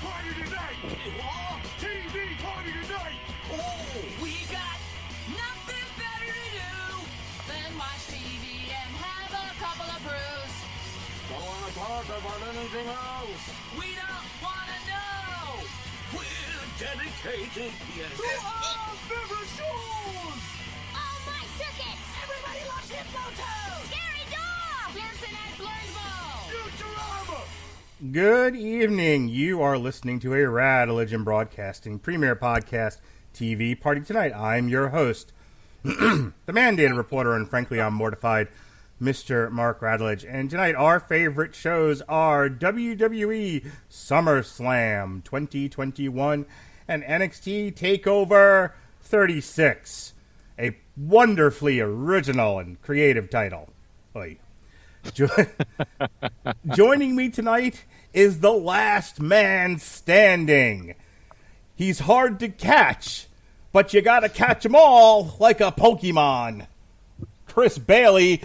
party tonight! TV party tonight! Oh, we got nothing better to do than watch TV and have a couple of brews. Don't wanna talk about anything else! We don't wanna know. We're dedicated, yes! To our favorite shows! Oh, my circuits! Everybody loves Hippo Toes! Scary dog! Dancing at Blurnsville! Futurama! Good evening. You are listening to a Radulich Broadcasting Premier Podcast TV Party Tonight. I'm your host, the mandated reporter, and frankly, I'm mortified, Mr. Mark Radulich. And tonight, our favorite shows are WWE SummerSlam 2021 and NXT TakeOver 36. A wonderfully original and creative title. Oy. Joining me tonight is the last man standing. He's hard to catch, but you gotta catch 'em all like a Pokemon. Chris Bailey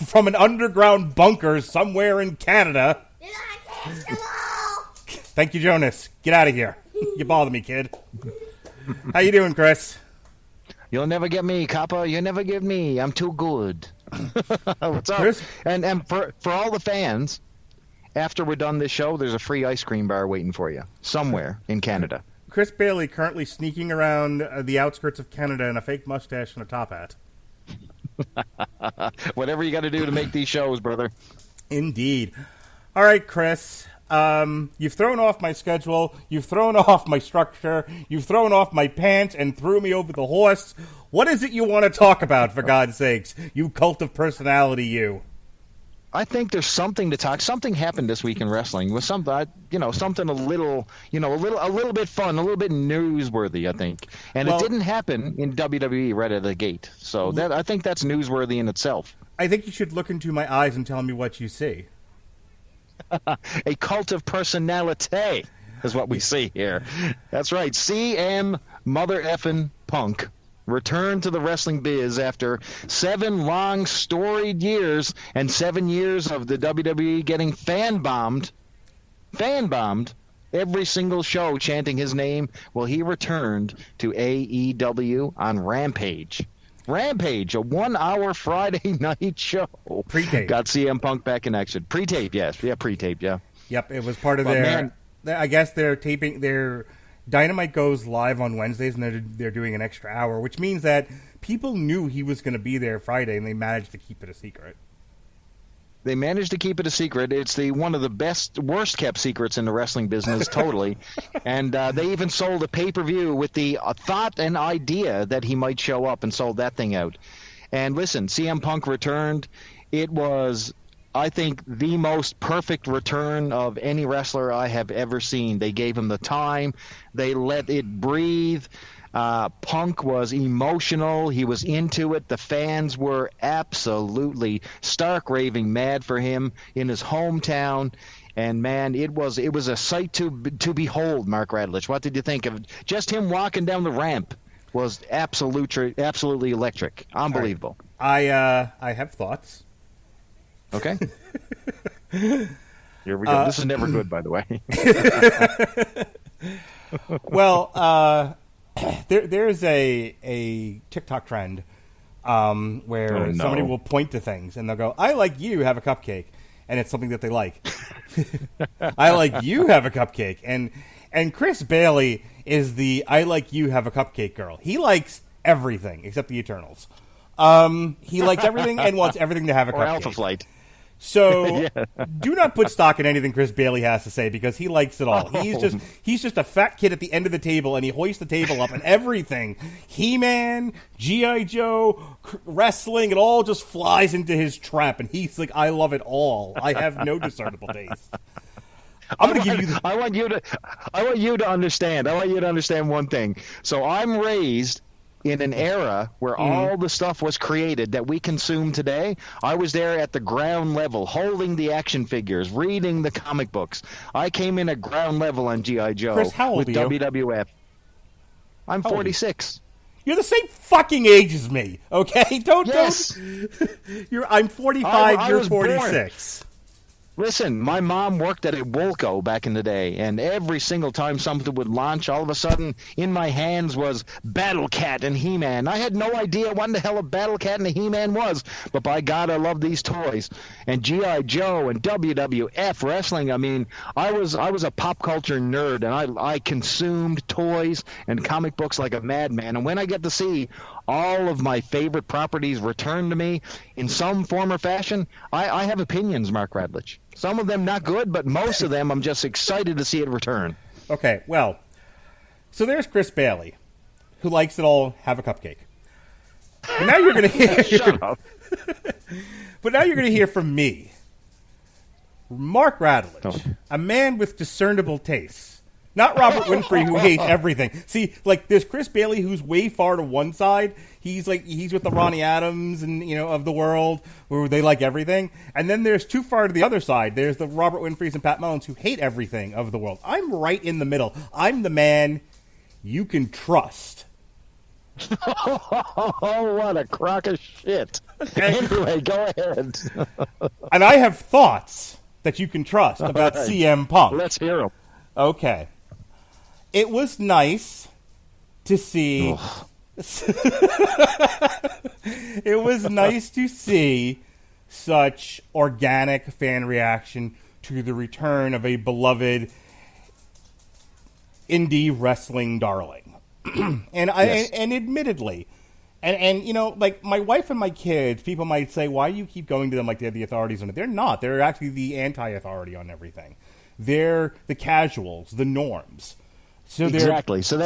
from an underground bunker somewhere in Canada. Did I catch them all? Thank you, Jonas. Get out of here. You bother me, kid. How you doing, Chris? You'll never get me, Kappa. You never get me. I'm too good. What's up? Chris? And for all the fans, after we're done this show, there's a free ice cream bar waiting for you somewhere in Canada. Chris Bailey currently sneaking around the outskirts of Canada in a fake mustache and a top hat. Whatever you got to do to make these shows, brother. Indeed. All right, Chris. You've thrown off my schedule. You've thrown off my structure. You've thrown off my pants and threw me over the horse. What is it you want to talk about, for God's sakes? You cult of personality, you. I think there's something to talk. Something happened this week in wrestling with something, something a little bit fun, a little bit newsworthy. I think, and it didn't happen in WWE right out of the gate. So I think that's newsworthy in itself. I think you should look into my eyes and tell me what you see. A cult of personality is what we see here. That's right. CM Mother Effin' Punk returned to the wrestling biz after 7 long storied years and 7 years of the WWE getting fan bombed every single show chanting his name. Well, he returned to AEW on Rampage, a 1-hour Friday night show. Pre-taped. Got CM Punk back in action. Pre-taped, yes. Yeah, pre-taped, yeah. Yep, it was part of But I guess they're taping their Dynamite goes live on Wednesdays, and they're doing an extra hour, which means that people knew he was going to be there Friday, and they managed to keep it a secret. They managed to keep it a secret. It's one of the worst kept secrets in the wrestling business, totally. And they even sold a pay-per-view with the thought and idea that he might show up, and sold that thing out. And listen, CM Punk returned. It was, I think, the most perfect return of any wrestler I have ever seen. They gave him the time. They let it breathe. Punk was emotional. He was into it. The fans were absolutely stark raving mad for him in his hometown. And, man, it was a sight to behold, Mark Radulich. What did you think of just him walking down the ramp? Was absolutely electric. Unbelievable. Right. I have thoughts. Okay. Here we go. This is never good, by the way. Well, there's a TikTok trend where somebody will point to things and they'll go, "I like you have a cupcake," and it's something that they like. I like you have a cupcake, and Chris Bailey is the I like you have a cupcake girl. He likes everything except the Eternals. He likes everything and wants everything to have a cupcake. Or Alpha Flight. So do not put stock in anything Chris Bailey has to say, because he likes it all. He's just a fat kid at the end of the table, and he hoists the table up, and everything, He-Man, G.I. Joe, wrestling, it all just flies into his trap, and he's like, I love it all. I have no discernible taste. I want you to understand. I want you to understand one thing. So I'm raised in an era where all the stuff was created that we consume today. I was there at the ground level, holding the action figures, reading the comic books. I came in at ground level on G.I. Joe. Chris, how old with are you? WWF. I'm 46. You're the same fucking age as me, okay? Yes. I'm 45, you're 46. Listen, my mom worked at a Woolco back in the day, and every single time something would launch, all of a sudden, in my hands was Battle Cat and He-Man. I had no idea what in the hell a Battle Cat and a He-Man was, but by God, I love these toys. And G.I. Joe and WWF wrestling. I mean, I was a pop culture nerd, and I consumed toys and comic books like a madman. And when I get to see all of my favorite properties returned to me in some form or fashion, I have opinions, Mark Radulich. Some of them not good, but most of them I'm just excited to see it return. Okay, well, so there's Chris Bailey, who likes it all, have a cupcake. But now you're going to hear... Shut up. But now you're going to hear from me, Mark Radulich, a man with discernible tastes. Not Robert Winfrey, who hates everything. See, like, there's Chris Bailey, who's way far to one side. He's with the Ronnie Adams and, of the world, where they like everything. And then there's too far to the other side. There's the Robert Winfreys and Pat Mullins, who hate everything of the world. I'm right in the middle. I'm the man you can trust. Oh, what a crock of shit. Anyway, go ahead. And I have thoughts that you can trust about right. CM Punk. Let's hear them. Okay. It was nice to see... It was nice to see such organic fan reaction to the return of a beloved indie wrestling darling. And admittedly, like my wife and my kids, people might say, why do you keep going to them like they're the authorities on it? They're not. They're actually the anti-authority on everything. They're the casuals, the norms. So exactly. So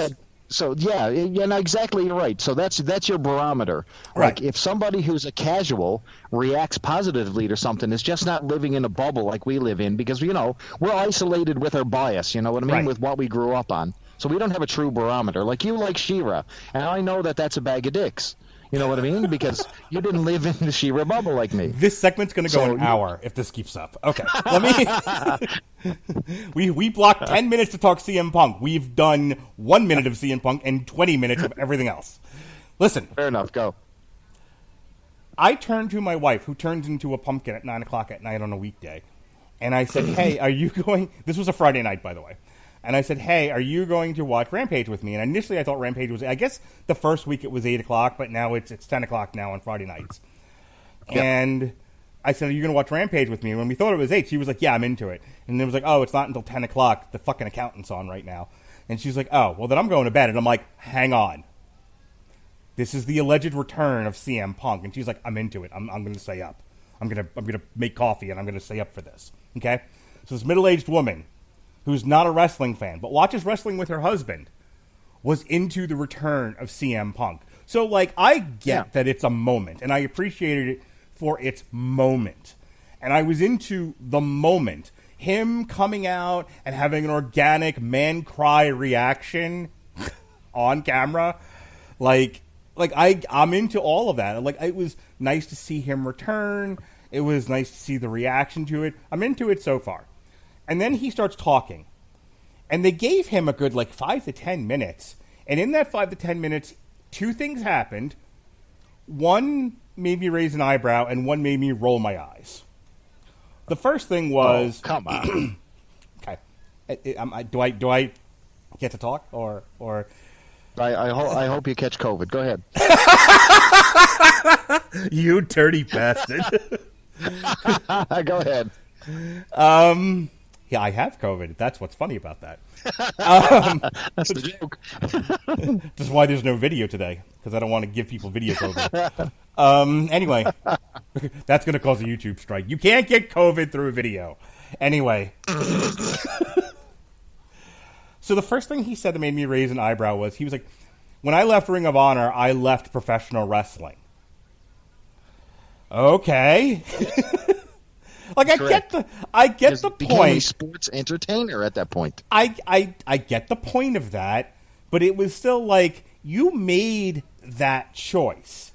yeah, no, exactly. You're right. So that's your barometer. Right. Like if somebody who's a casual reacts positively to something, is just not living in a bubble like we live in, because we're isolated with our bias. You know what I mean? Right. With what we grew up on. So we don't have a true barometer. Like you like She-Ra, and I know that that's a bag of dicks. You know what I mean? Because you didn't live in the She-Ra bubble like me. This segment's going to go an hour if this keeps up. Okay, let me. we blocked 10 minutes to talk CM Punk. We've done 1 minute of CM Punk and 20 minutes of everything else. Listen. Fair enough. Go. I turned to my wife, who turns into a pumpkin at 9 o'clock at night on a weekday, and I said, "Hey, are you going?" This was a Friday night, by the way. And I said, "Hey, are you going to watch Rampage with me?" And initially I thought Rampage was, I guess the first week it was 8 o'clock, but now it's 10 o'clock now on Friday nights. Yep. And I said, "Are you going to watch Rampage with me?" And when we thought it was 8, she was like, "Yeah, I'm into it." And it was like, "Oh, it's not until 10 o'clock. The fucking accountant's on right now." And she's like, "Oh, well, then I'm going to bed." And I'm like, "Hang on. This is the alleged return of CM Punk." And she's like, "I'm into it. I'm going to stay up. I'm going to make coffee, and I'm going to stay up for this." Okay? So this middle-aged woman, who's not a wrestling fan, but watches wrestling with her husband, was into the return of CM Punk. So, like, I get that it's a moment, and I appreciated it for its moment. And I was into the moment. Him coming out and having an organic man cry reaction on camera. I'm into all of that. Like, it was nice to see him return. It was nice to see the reaction to it. I'm into it so far. And then he starts talking. And they gave him a good, 5 to 10 minutes. And in that 5 to 10 minutes, two things happened. One made me raise an eyebrow, and one made me roll my eyes. The first thing was... Oh, come on. Okay. Do I get to talk? Or... I hope you catch COVID. Go ahead. You dirty bastard. Go ahead. Yeah, I have COVID. That's what's funny about that. That's the joke. This is why there's no video today, because I don't want to give people video COVID. Anyway, that's going to cause a YouTube strike. You can't get COVID through a video. Anyway. So the first thing he said that made me raise an eyebrow was, he was like, "When I left Ring of Honor, I left professional wrestling." Okay. Correct. I get the became point. A sports entertainer at that point. I get the point of that, but it was still like, you made that choice.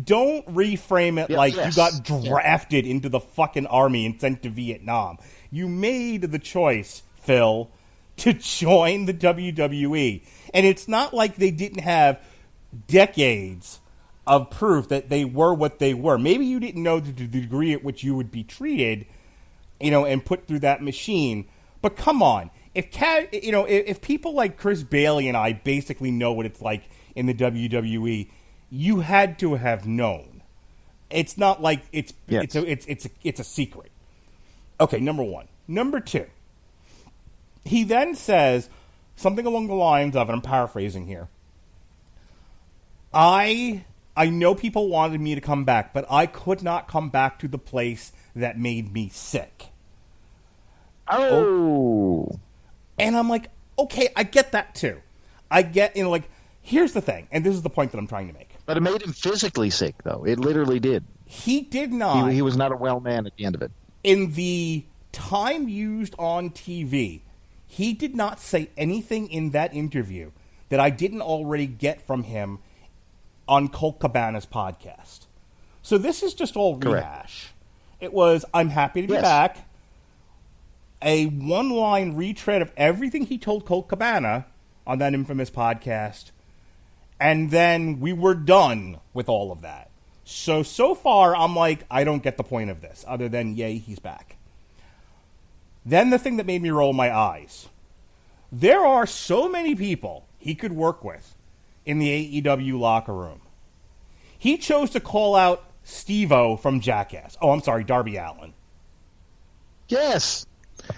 Don't reframe it you got drafted into the fucking army and sent to Vietnam. You made the choice, Phil, to join the WWE. And it's not like they didn't have decades of proof that they were what they were. Maybe you didn't know the degree at which you would be treated and put through that machine. But come on, if people like Chris Bailey and I basically know what it's like in the WWE, you had to have known. It's not like it's a secret. Okay, number one. Number two, he then says something along the lines of, and I'm paraphrasing here, I know people wanted me to come back, but I could not come back to the place that made me sick. Oh. And I'm like, okay, I get that too. I get, here's the thing, and this is the point that I'm trying to make. But it made him physically sick, though. It literally did. He did not. He was not a well man at the end of it. In the time used on TV, he did not say anything in that interview that I didn't already get from him on Colt Cabana's podcast. So this is just all rehash. It was, I'm happy to be back. A one-line retread of everything he told Colt Cabana on that infamous podcast. And then we were done with all of that. So far, I'm like, I don't get the point of this, other than, yay, he's back. Then the thing that made me roll my eyes. There are so many people he could work with in the AEW locker room. He chose to call out Steve-O from Jackass. Oh, I'm sorry, Darby Allin. Yes.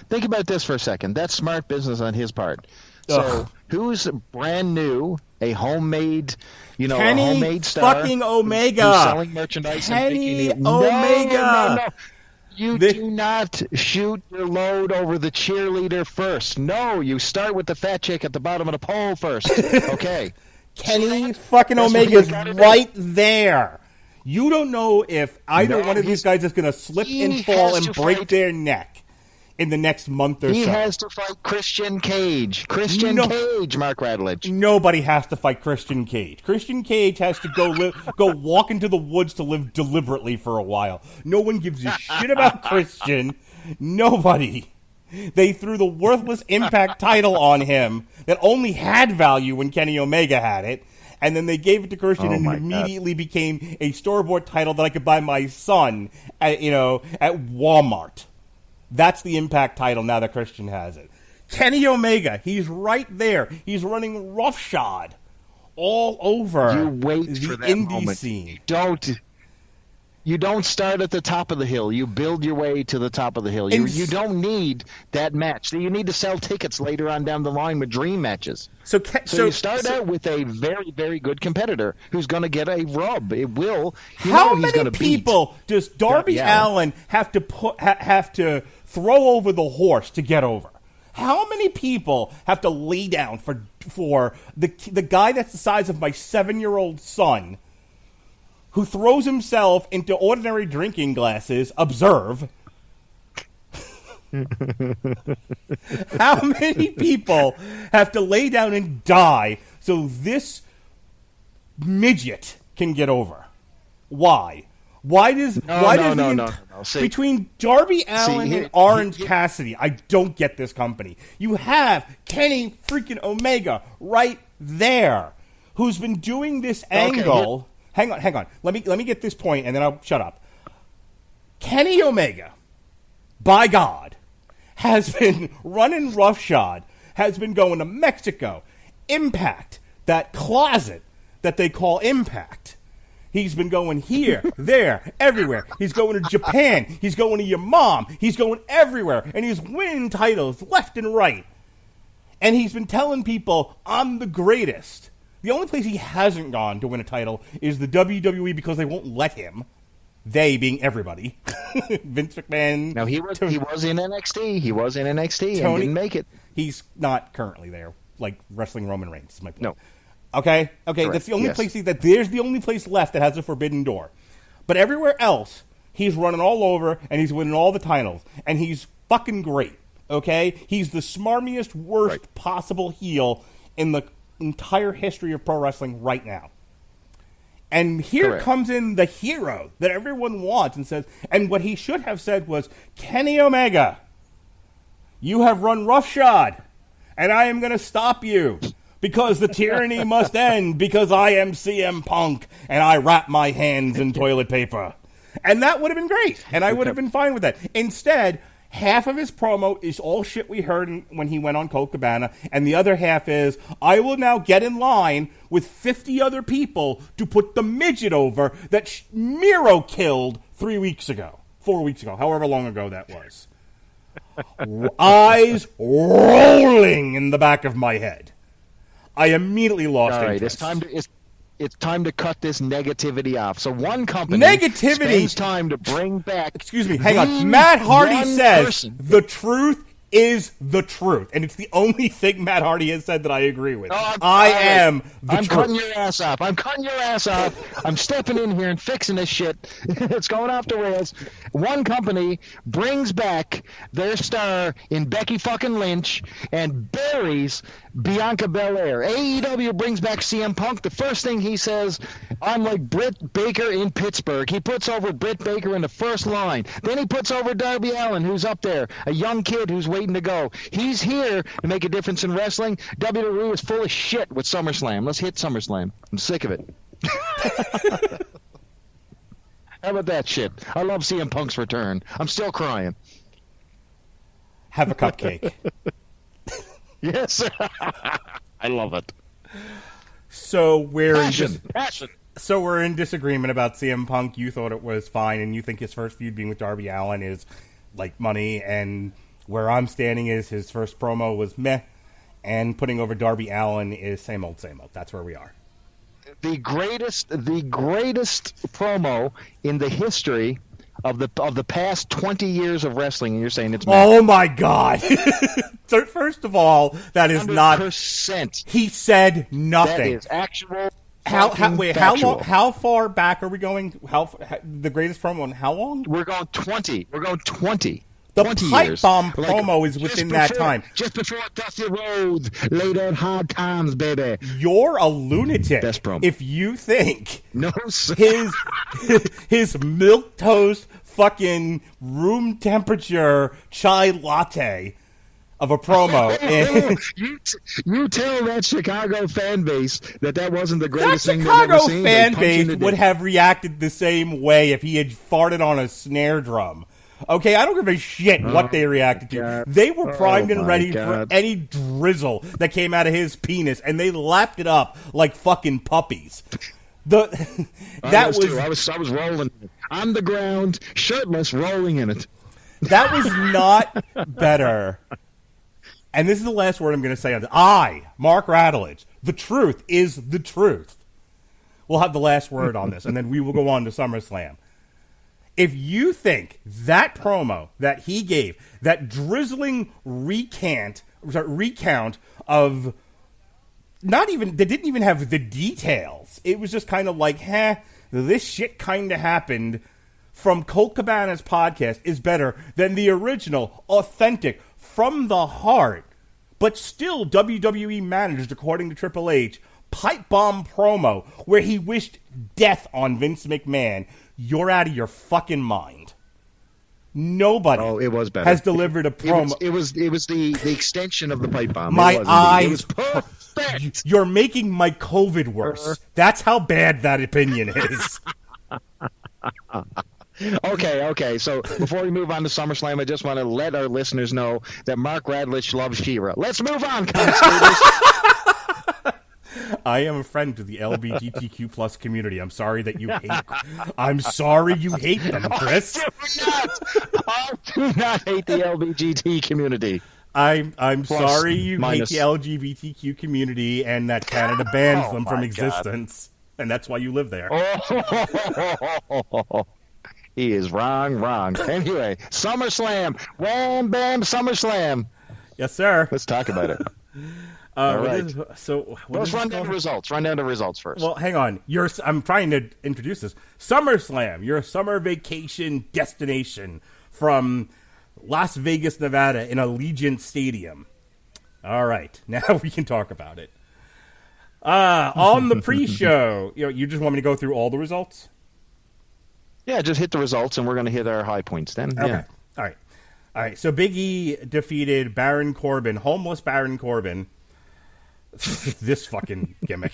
Think about this for a second. That's smart business on his part. So, who's brand new, a homemade, Kenny a homemade star? Fucking Omega. Who's selling merchandise. Kenny and Omega. No. You do not shoot your load over the cheerleader first. No, you start with the fat chick at the bottom of the pole first. Okay. Kenny fucking Omega is right there. You don't know if either one of these guys is going to slip and fall and break their neck in the next month or so. He has to fight Christian Cage. Cage, Mark Radulich. Nobody has to fight Christian Cage. Christian Cage has to go walk into the woods to live deliberately for a while. No one gives a shit about Christian. Nobody. They threw the worthless Impact title on him that only had value when Kenny Omega had it, and then they gave it to Christian, and it immediately became a store-bought title that I could buy my son at Walmart. That's the Impact title now that Christian has it. Kenny Omega, he's right there. He's running roughshod all over the indie scene. You don't start at the top of the hill. You build your way to the top of the hill. You don't need that match. You need to sell tickets later on down the line with dream matches. So you start out with a very, very good competitor who's going to get a rub. It will. How many people does Darby Allin have to throw over the horse to get over? How many people have to lay down for the guy that's the size of my 7-year-old son, who throws himself into ordinary drinking glasses, observe? How many people have to lay down and die so this midget can get over? Why? Between Darby Allin and Orange Cassidy, I don't get this company. You have Kenny freaking Omega right there, who's been doing this angle. Hang on. Let me get this point, and then I'll shut up. Kenny Omega, by God, has been running roughshod, has been going to Mexico, Impact, that closet that they call Impact. He's been going here, there, everywhere. He's going to Japan. He's going to your mom. He's going everywhere, and he's winning titles left and right. And he's been telling people, I'm the greatest. The only place he hasn't gone to win a title is the WWE because they won't let him. They being everybody. Vince McMahon. No, he was in NXT. He was in NXT and didn't make it. He's not currently there, like wrestling Roman Reigns is my point. No. Okay? Correct. That's the only place there's the only place left that has a forbidden door. But everywhere else, he's running all over and he's winning all the titles. And he's fucking great. Okay? He's the smarmiest, worst possible heel in the entire history of pro wrestling right now. And here comes in the hero that everyone wants and says, and what he should have said was, Kenny Omega, you have run roughshod, and I am going to stop you because the tyranny must end because I am CM Punk and I wrap my hands in toilet paper. And that would have been great, and I would have been fine with that. Instead, half of his promo is all shit we heard when he went on Colt Cabana, and the other half is, I will now get in line with 50 other people to put the midget over that Miro killed 4 weeks ago, however long ago that was. Eyes rolling in the back of my head. I immediately lost interest. It's time to cut this negativity off. So one company spends time to bring back... Excuse me, hang on. Matt Hardy says the truth is the truth. And it's the only thing Matt Hardy has said that I agree with. I'm cutting your ass off. I'm stepping in here and fixing this shit. It's going off the rails. One company brings back their star in Becky fucking Lynch and buries Bianca Belair. AEW brings back CM Punk. The first thing he says, I'm like Britt Baker in Pittsburgh. He puts over Britt Baker in the first line. Then he puts over Darby Allin, who's up there, a young kid who's waiting to go. He's here to make a difference in wrestling. WWE is full of shit with SummerSlam. Let's hit SummerSlam. I'm sick of it. How about that shit? I love CM Punk's return. I'm still crying. Have a cupcake. Yes. I love it. So we're Passion. So we're in disagreement about CM Punk. You thought it was fine, and you think his first feud being with Darby Allin is like money, and where I'm standing is his first promo was meh, and putting over Darby Allin is same old, same old. That's where we are. The greatest promo in the history of the past 20 years of wrestling, and you're saying it's meh. Oh my God. So first of all, that is 100%. Not. He said nothing. That is actual. How far back are we going? The greatest promo in how long? We're going 20. The 20 pipe years. bomb promo is within that time. Just before Dusty Rhodes laid out hard times, baby. You're a lunatic. Best promo. If you think no, sir. his milquetoast fucking room temperature chai latte of a promo. You tell that Chicago fan base that wasn't the greatest thing they've Chicago ever seen. fan base would have reacted the same way if he had farted on a snare drum. Okay, I don't give a shit what they reacted to. God. They were primed and ready God. for any drizzle that came out of his penis, and they lapped it up like fucking puppies. I was rolling on the ground, shirtless, rolling in it. That was not better. And this is the last word I'm going to say on this. I, Mark Radulich, the truth is the truth. We'll have the last word on this, and then we will go on to SummerSlam. If you think that promo that he gave, that drizzling recount of they didn't even have the details. It was just kind of like, this shit kind of happened from Colt Cabana's podcast is better than the original, authentic, from the heart, but still WWE managed, according to Triple H, pipe bomb promo where he wished death on Vince McMahon. You're out of your fucking mind. Nobody it was better. has delivered a promo. It was the extension of the pipe bomb. My eyes. It was perfect. You're making my COVID worse. That's how bad that opinion is. Okay. So before we move on to SummerSlam, I just want to let our listeners know that Mark Radulich loves She-Ra. Let's move on, commentators. I am a friend to the LGBTQ plus community. I'm sorry that you hate. I'm sorry you hate them, Chris. I do not hate the LGBT community. I'm Plus, sorry you minus. hate the LGBTQ community and that Canada bans them from existence, and that's why you live there. He is wrong. Anyway, SummerSlam. Wham, bam, SummerSlam. Yes, sir. Let's talk about it. All right. Let's run down the results. Run down the results first. Well, hang on. I'm trying to introduce this. SummerSlam, your summer vacation destination from Las Vegas, Nevada, in Allegiant Stadium. All right. Now we can talk about it. On the pre-show, you just want me to go through all the results? Yeah, just hit the results, and we're going to hit our high points then. Okay. Yeah. All right. So Big E defeated Baron Corbin, homeless Baron Corbin. This fucking gimmick.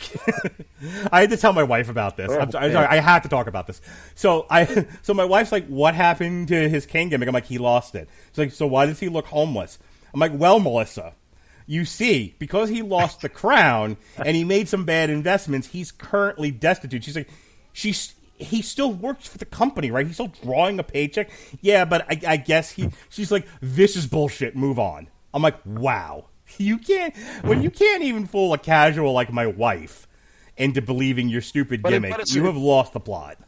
I had to tell my wife about this. I'm sorry, I have to talk about this. So my wife's like, what happened to his Kane gimmick? I'm like, he lost it. She's like, so why does he look homeless? I'm like, well, Melissa, you see, because he lost the crown and he made some bad investments, he's currently destitute. She's like, he still works for the company, right? He's still drawing a paycheck. Yeah, but I guess she's like, this is bullshit. Move on. I'm like, wow. You can't even fool a casual like my wife into believing your stupid gimmick. You have lost the plot.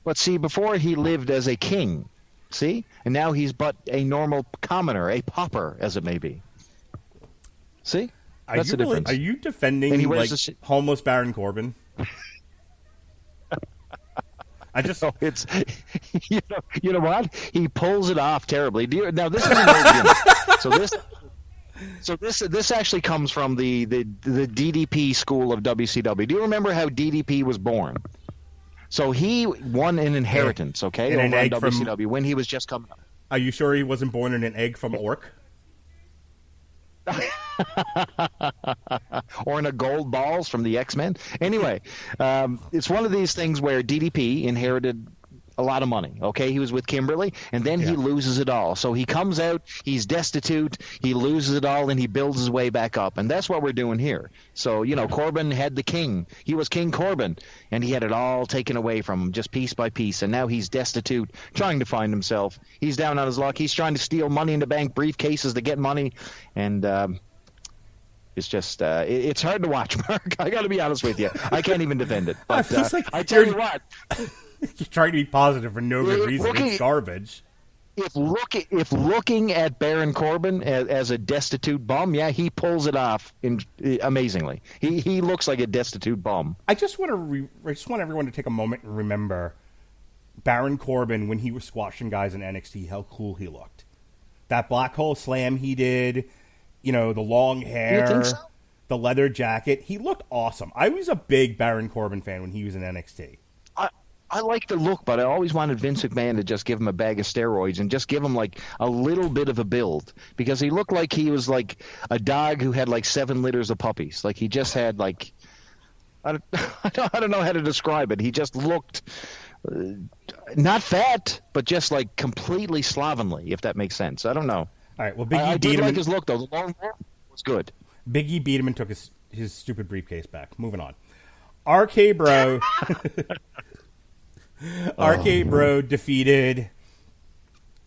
But see, before he lived as a king, see? And now he's but a normal commoner, a pauper, as it may be. See? That's the difference. Are you defending like homeless Baron Corbin? It's you know what? He pulls it off terribly. Now this is an old gimmick. So this actually comes from the DDP school of WCW. Do you remember how DDP was born? So he won an inheritance, okay, over on WCW when he was just coming up. Are you sure he wasn't born in an egg from Orc? Or in a gold balls from the X-Men. Anyway, it's one of these things where DDP inherited a lot of money, okay? He was with Kimberly, and then he loses it all. So he comes out, he's destitute, he loses it all, and he builds his way back up. And that's what we're doing here. So, Corbin had the king. He was King Corbin, and he had it all taken away from him, just piece by piece. And now he's destitute, trying to find himself. He's down on his luck. He's trying to steal money in the bank briefcases to get money. And it's just it's hard to watch, Mark. I got to be honest with you. I can't even defend it. But I tell you what. You're trying to be positive for no good reason. It's garbage. If looking at Baron Corbin as a destitute bum, he pulls it off amazingly. He looks like a destitute bum. I just want everyone to take a moment and remember Baron Corbin when he was squashing guys in NXT. How cool he looked. That black hole slam he did. The long hair. You think so? The leather jacket. He looked awesome. I was a big Baron Corbin fan when he was in NXT. I like the look, but I always wanted Vince McMahon to just give him a bag of steroids and just give him like a little bit of a build, because he looked like he was like a dog who had like 7 litters of puppies. Like he just had like I don't know how to describe it. He just looked not fat, but just like completely slovenly, if that makes sense. I don't know. All right. Well, Big E I beat did him. like his look though. The long hair was good. Big E beat him and took his stupid briefcase back. Moving on. RK Bro. RK Bro defeated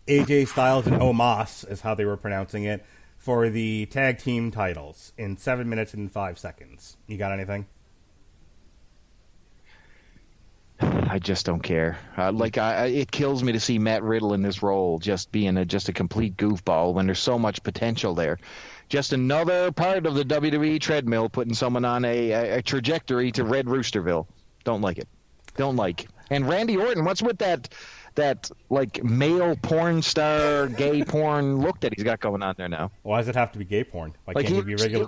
AJ Styles and Omos, is how they were pronouncing it, for the tag team titles in 7 minutes and 5 seconds. You got anything? I just don't care. It kills me to see Matt Riddle in this role just being just a complete goofball when there's so much potential there. Just another part of the WWE treadmill, putting someone on a trajectory to Red Roosterville. Don't like it. Don't like. And Randy Orton, what's with that like male porn star, gay porn look that he's got going on there now? Why does it have to be gay porn? Why can't it be regular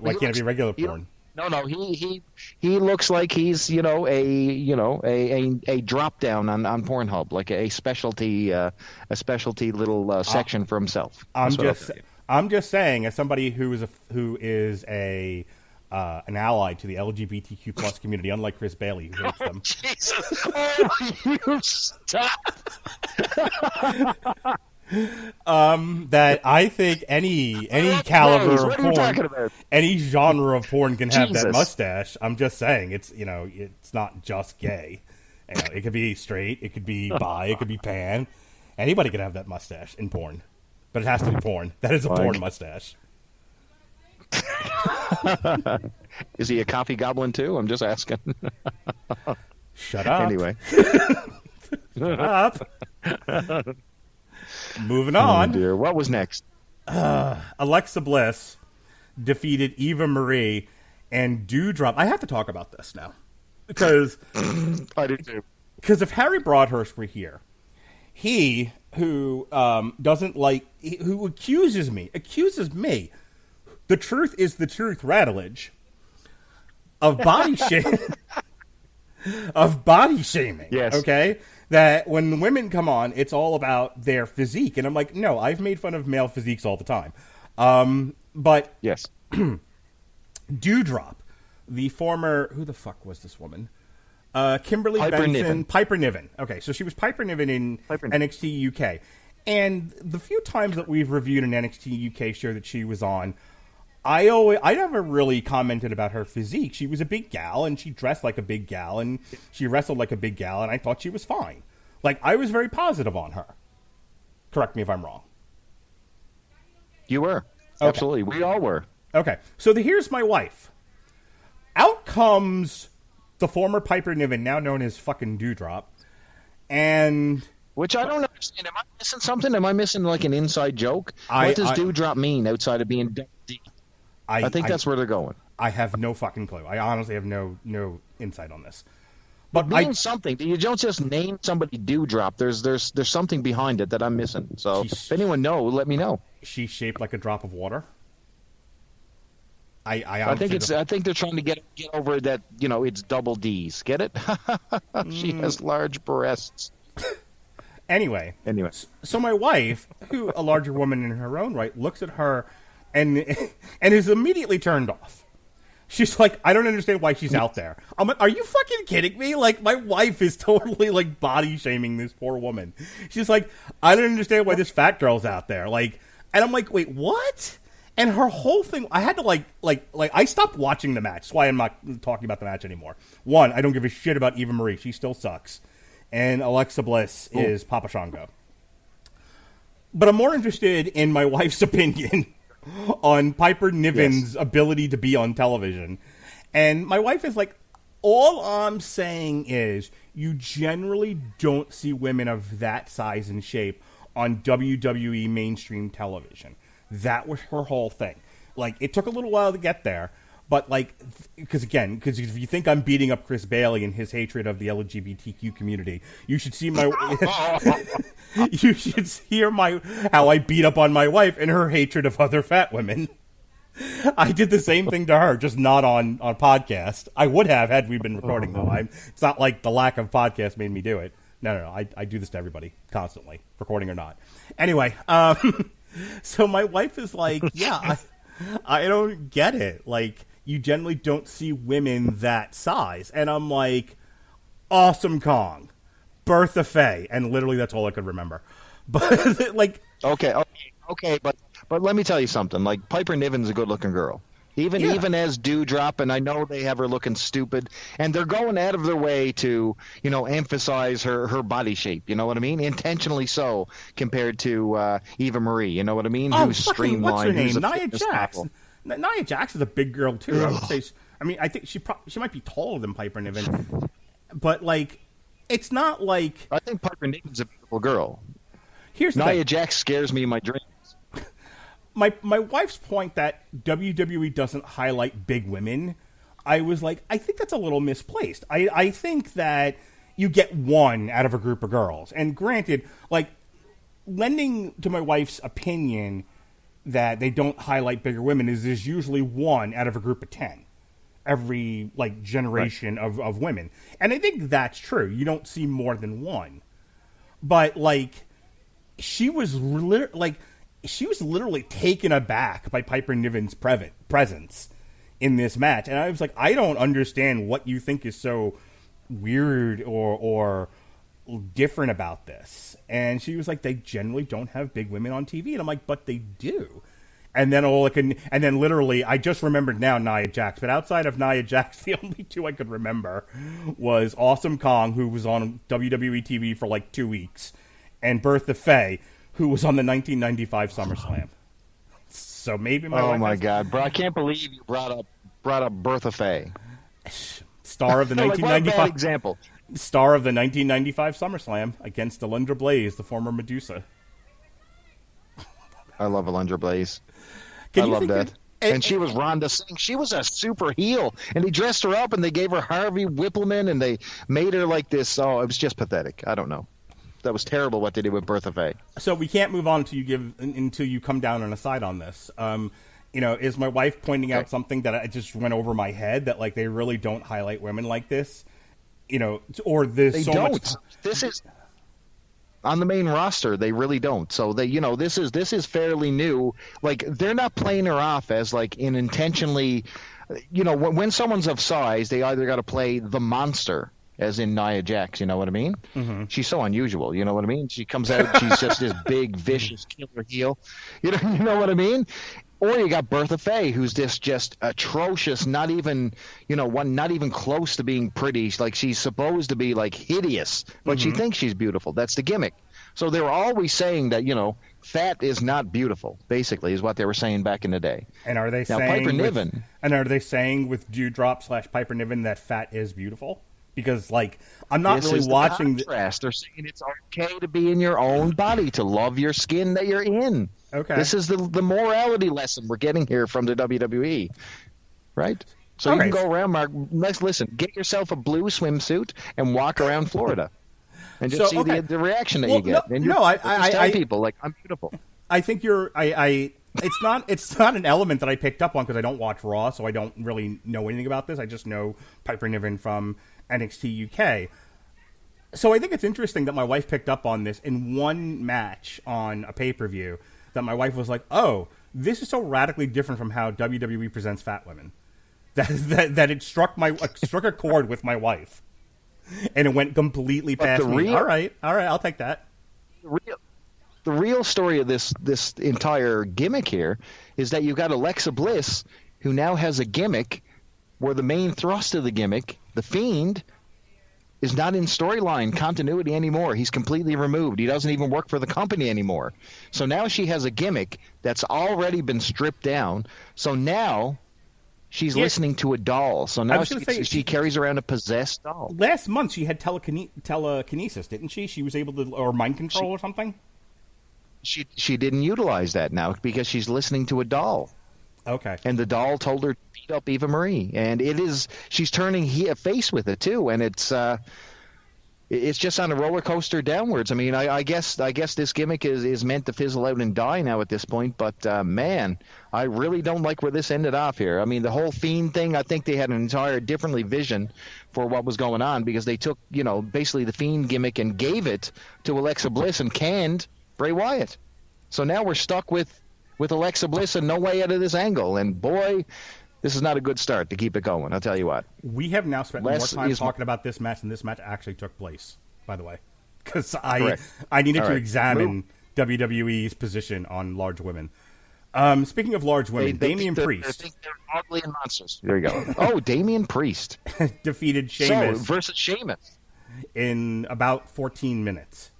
porn? No, he looks like he's a drop down on Pornhub, like a specialty little section for himself. I'm just saying, as somebody who is an ally to the LGBTQ plus community, unlike Chris Bailey, who hates them. Jesus! Oh, you stop! That I think any caliber of porn, any genre of porn can have that mustache. I'm just saying, it's not just gay. It could be straight, it could be bi, it could be pan. Anybody could have that mustache in porn, but it has to be porn. That is a porn mustache. Is he a coffee goblin too? I'm just asking. Shut up. Anyway. Shut up. Moving on. Oh dear. What was next? Alexa Bliss defeated Eva Marie and Doudrop. I have to talk about this now because I do too. Because if Harry Broadhurst were here, he who who accuses me. The truth is the truth, Radulich, of body shaming. Yes. Okay? That when women come on, it's all about their physique. And I'm like, no, I've made fun of male physiques all the time. But yes. Dewdrop, the former, who the fuck was this woman? Kimberly Piper Benson. Niven. Piper Niven. Okay, so she was Piper Niven in NXT UK. And the few times that we've reviewed an NXT UK show that she was on, I never really commented about her physique. She was a big gal, and she dressed like a big gal, and she wrestled like a big gal, and I thought she was fine. Like, I was very positive on her. Correct me if I'm wrong. You were. Okay. Absolutely. We all were. Okay, so here's my wife. Out comes the former Piper Niven, now known as fucking Dewdrop, and... Which I don't understand. Am I missing something? Am I missing like an inside joke? What does Dewdrop mean outside of being D? I think that's where they're going. I have no fucking clue. I honestly have no insight on this. But means something. You don't just name somebody Dewdrop. There's something behind it that I'm missing. So if anyone knows, let me know. She's shaped like a drop of water. I think they're trying to get over that. You know, it's double D's. Get it? She has large breasts. Anyway, so my wife, who a larger woman in her own right, looks at her and is immediately turned off. She's like, I don't understand why she's out there. I'm like, are you fucking kidding me? Like, my wife is totally, like, body shaming this poor woman. She's like, I don't understand why this fat girl's out there. Like, and I'm like, wait, what? And her whole thing, I had to, I stopped watching the match. That's why I'm not talking about the match anymore. One, I don't give a shit about Eva Marie. She still sucks. And Alexa Bliss is Papa Shango. But I'm more interested in my wife's opinion on Piper Niven's ability to be on television. And my wife is like, all I'm saying is you generally don't see women of that size and shape on WWE mainstream television. That was her whole thing. Like, it took a little while to get there. But, like, because if you think I'm beating up Chris Bailey and his hatred of the LGBTQ community, you should see you should hear how I beat up on my wife and her hatred of other fat women. I did the same thing to her, just not on podcast. I would have had we been recording, though. It's not like the lack of podcast made me do it. No. I do this to everybody, constantly, recording or not. Anyway, so my wife is like, yeah, I don't get it. Like, you generally don't see women that size. And I'm like, Awesome Kong, Bertha Faye, and literally that's all I could remember. But, like... Okay, but let me tell you something. Like, Piper Niven's a good-looking girl. Even as Dewdrop, and I know they have her looking stupid, and they're going out of their way to, you know, emphasize her body shape, you know what I mean? Intentionally so, compared to Eva Marie, you know what I mean? Who's streamlined. What's her name? Nia Jax. Nia Jax is a big girl, too. I would say. I think she might be taller than Piper Niven. But, like, it's not like... I think Piper Niven's a beautiful girl. Here's the Nia Jax scares me in my dreams. My wife's point that WWE doesn't highlight big women, I was like, I think that's a little misplaced. I think that you get one out of a group of girls. And granted, like, lending to my wife's opinion that they don't highlight bigger women is there's usually one out of a group of 10 every, like, generation of women. And I think that's true. You don't see more than one. But, like, she was literally taken aback by Piper Niven's presence in this match. And I was like, I don't understand what you think is so weird or different about this. And she was like, they generally don't have big women on TV. And I'm like, but they do. And then literally, I just remembered now Nia Jax. But outside of Nia Jax, the only two I could remember was Awesome Kong, who was on WWE TV for like 2 weeks, and Bertha Faye, who was on the 1995 SummerSlam. So maybe my wife... Oh, my God. Bro, I can't believe you brought up Bertha Faye. Star of the 1995... What a bad example. Star of the 1995 SummerSlam against Alundra Blaze, the former Medusa. I love Alundra Blaze. I love that. And she was Rhonda Singh. She was a super heel. And he dressed her up, and they gave her Harvey Whippleman, and they made her like this. Oh, it was just pathetic. I don't know. That was terrible what they did with Bertha Faye. So we can't move on until you come down on a side on this. You know, is my wife pointing out something that I just went over my head, that, like, they really don't highlight women like this? You know, or there's they so don't. much... This is... On the main roster, they really don't. So they, this is fairly new. Like, they're not playing her off as like an intentionally, when someone's of size, they either got to play the monster, as in Nia Jax, you know what I mean? Mm-hmm. She's so unusual, you know what I mean? She comes out, she's just this big, vicious killer heel, you know what I mean? Or you got Bertha Faye, who's this just atrocious, not even close to being pretty. Like, she's supposed to be like hideous, but she thinks she's beautiful. That's the gimmick. So they were always saying that, fat is not beautiful, basically, is what they were saying back in the day. And are they now, saying Piper Niven? And are they saying with Dewdrop / Piper Niven that fat is beautiful? Because, like, I'm not really watching the contrast. They're saying it's okay to be in your own body, to love your skin that you're in. Okay. This is the morality lesson we're getting here from the WWE, right? So you can go around, Mark. Listen, get yourself a blue swimsuit and walk around Florida, and just see the reaction that you get. I tell people, like, I'm beautiful. I think you're. It's not an element that I picked up on because I don't watch Raw, so I don't really know anything about this. I just know Piper Niven from NXT UK. So I think it's interesting that my wife picked up on this in one match on a pay-per-view, that my wife was like, oh, this is so radically different from how WWE presents fat women. That it struck a chord with my wife. And it went completely past me. All right, I'll take that. The real story of this entire gimmick here is that you've got Alexa Bliss, who now has a gimmick where the main thrust of the gimmick, the Fiend, is not in storyline continuity anymore. He's completely removed. He doesn't even work for the company anymore. So now she has a gimmick that's already been stripped down. So now she's listening to a doll. So now she carries around a possessed doll. Last month she had telekinesis, didn't she? She was able to, or mind control or something? She didn't utilize that now because she's listening to a doll. Okay. And the doll told her to beat up Eva Marie, and she's turning a face with it too, and it's just on a roller coaster downwards. I mean, I guess this gimmick is meant to fizzle out and die now at this point, but man, I really don't like where this ended off here. I mean, the whole Fiend thing, I think they had an entire differently vision for what was going on, because they took, basically the Fiend gimmick and gave it to Alexa Bliss and canned Bray Wyatt. So now we're stuck with Alexa Bliss and no way out of this angle. And boy, this is not a good start to keep it going, I'll tell you what. We have now spent more time talking about this match than this match actually took place, by the way. Because I needed to examine WWE's position on large women. Speaking of large women, Damian Priest. They're ugly and monsters. There you go. Oh, Damian Priest. defeated Sheamus. Versus Sheamus. In about 14 minutes.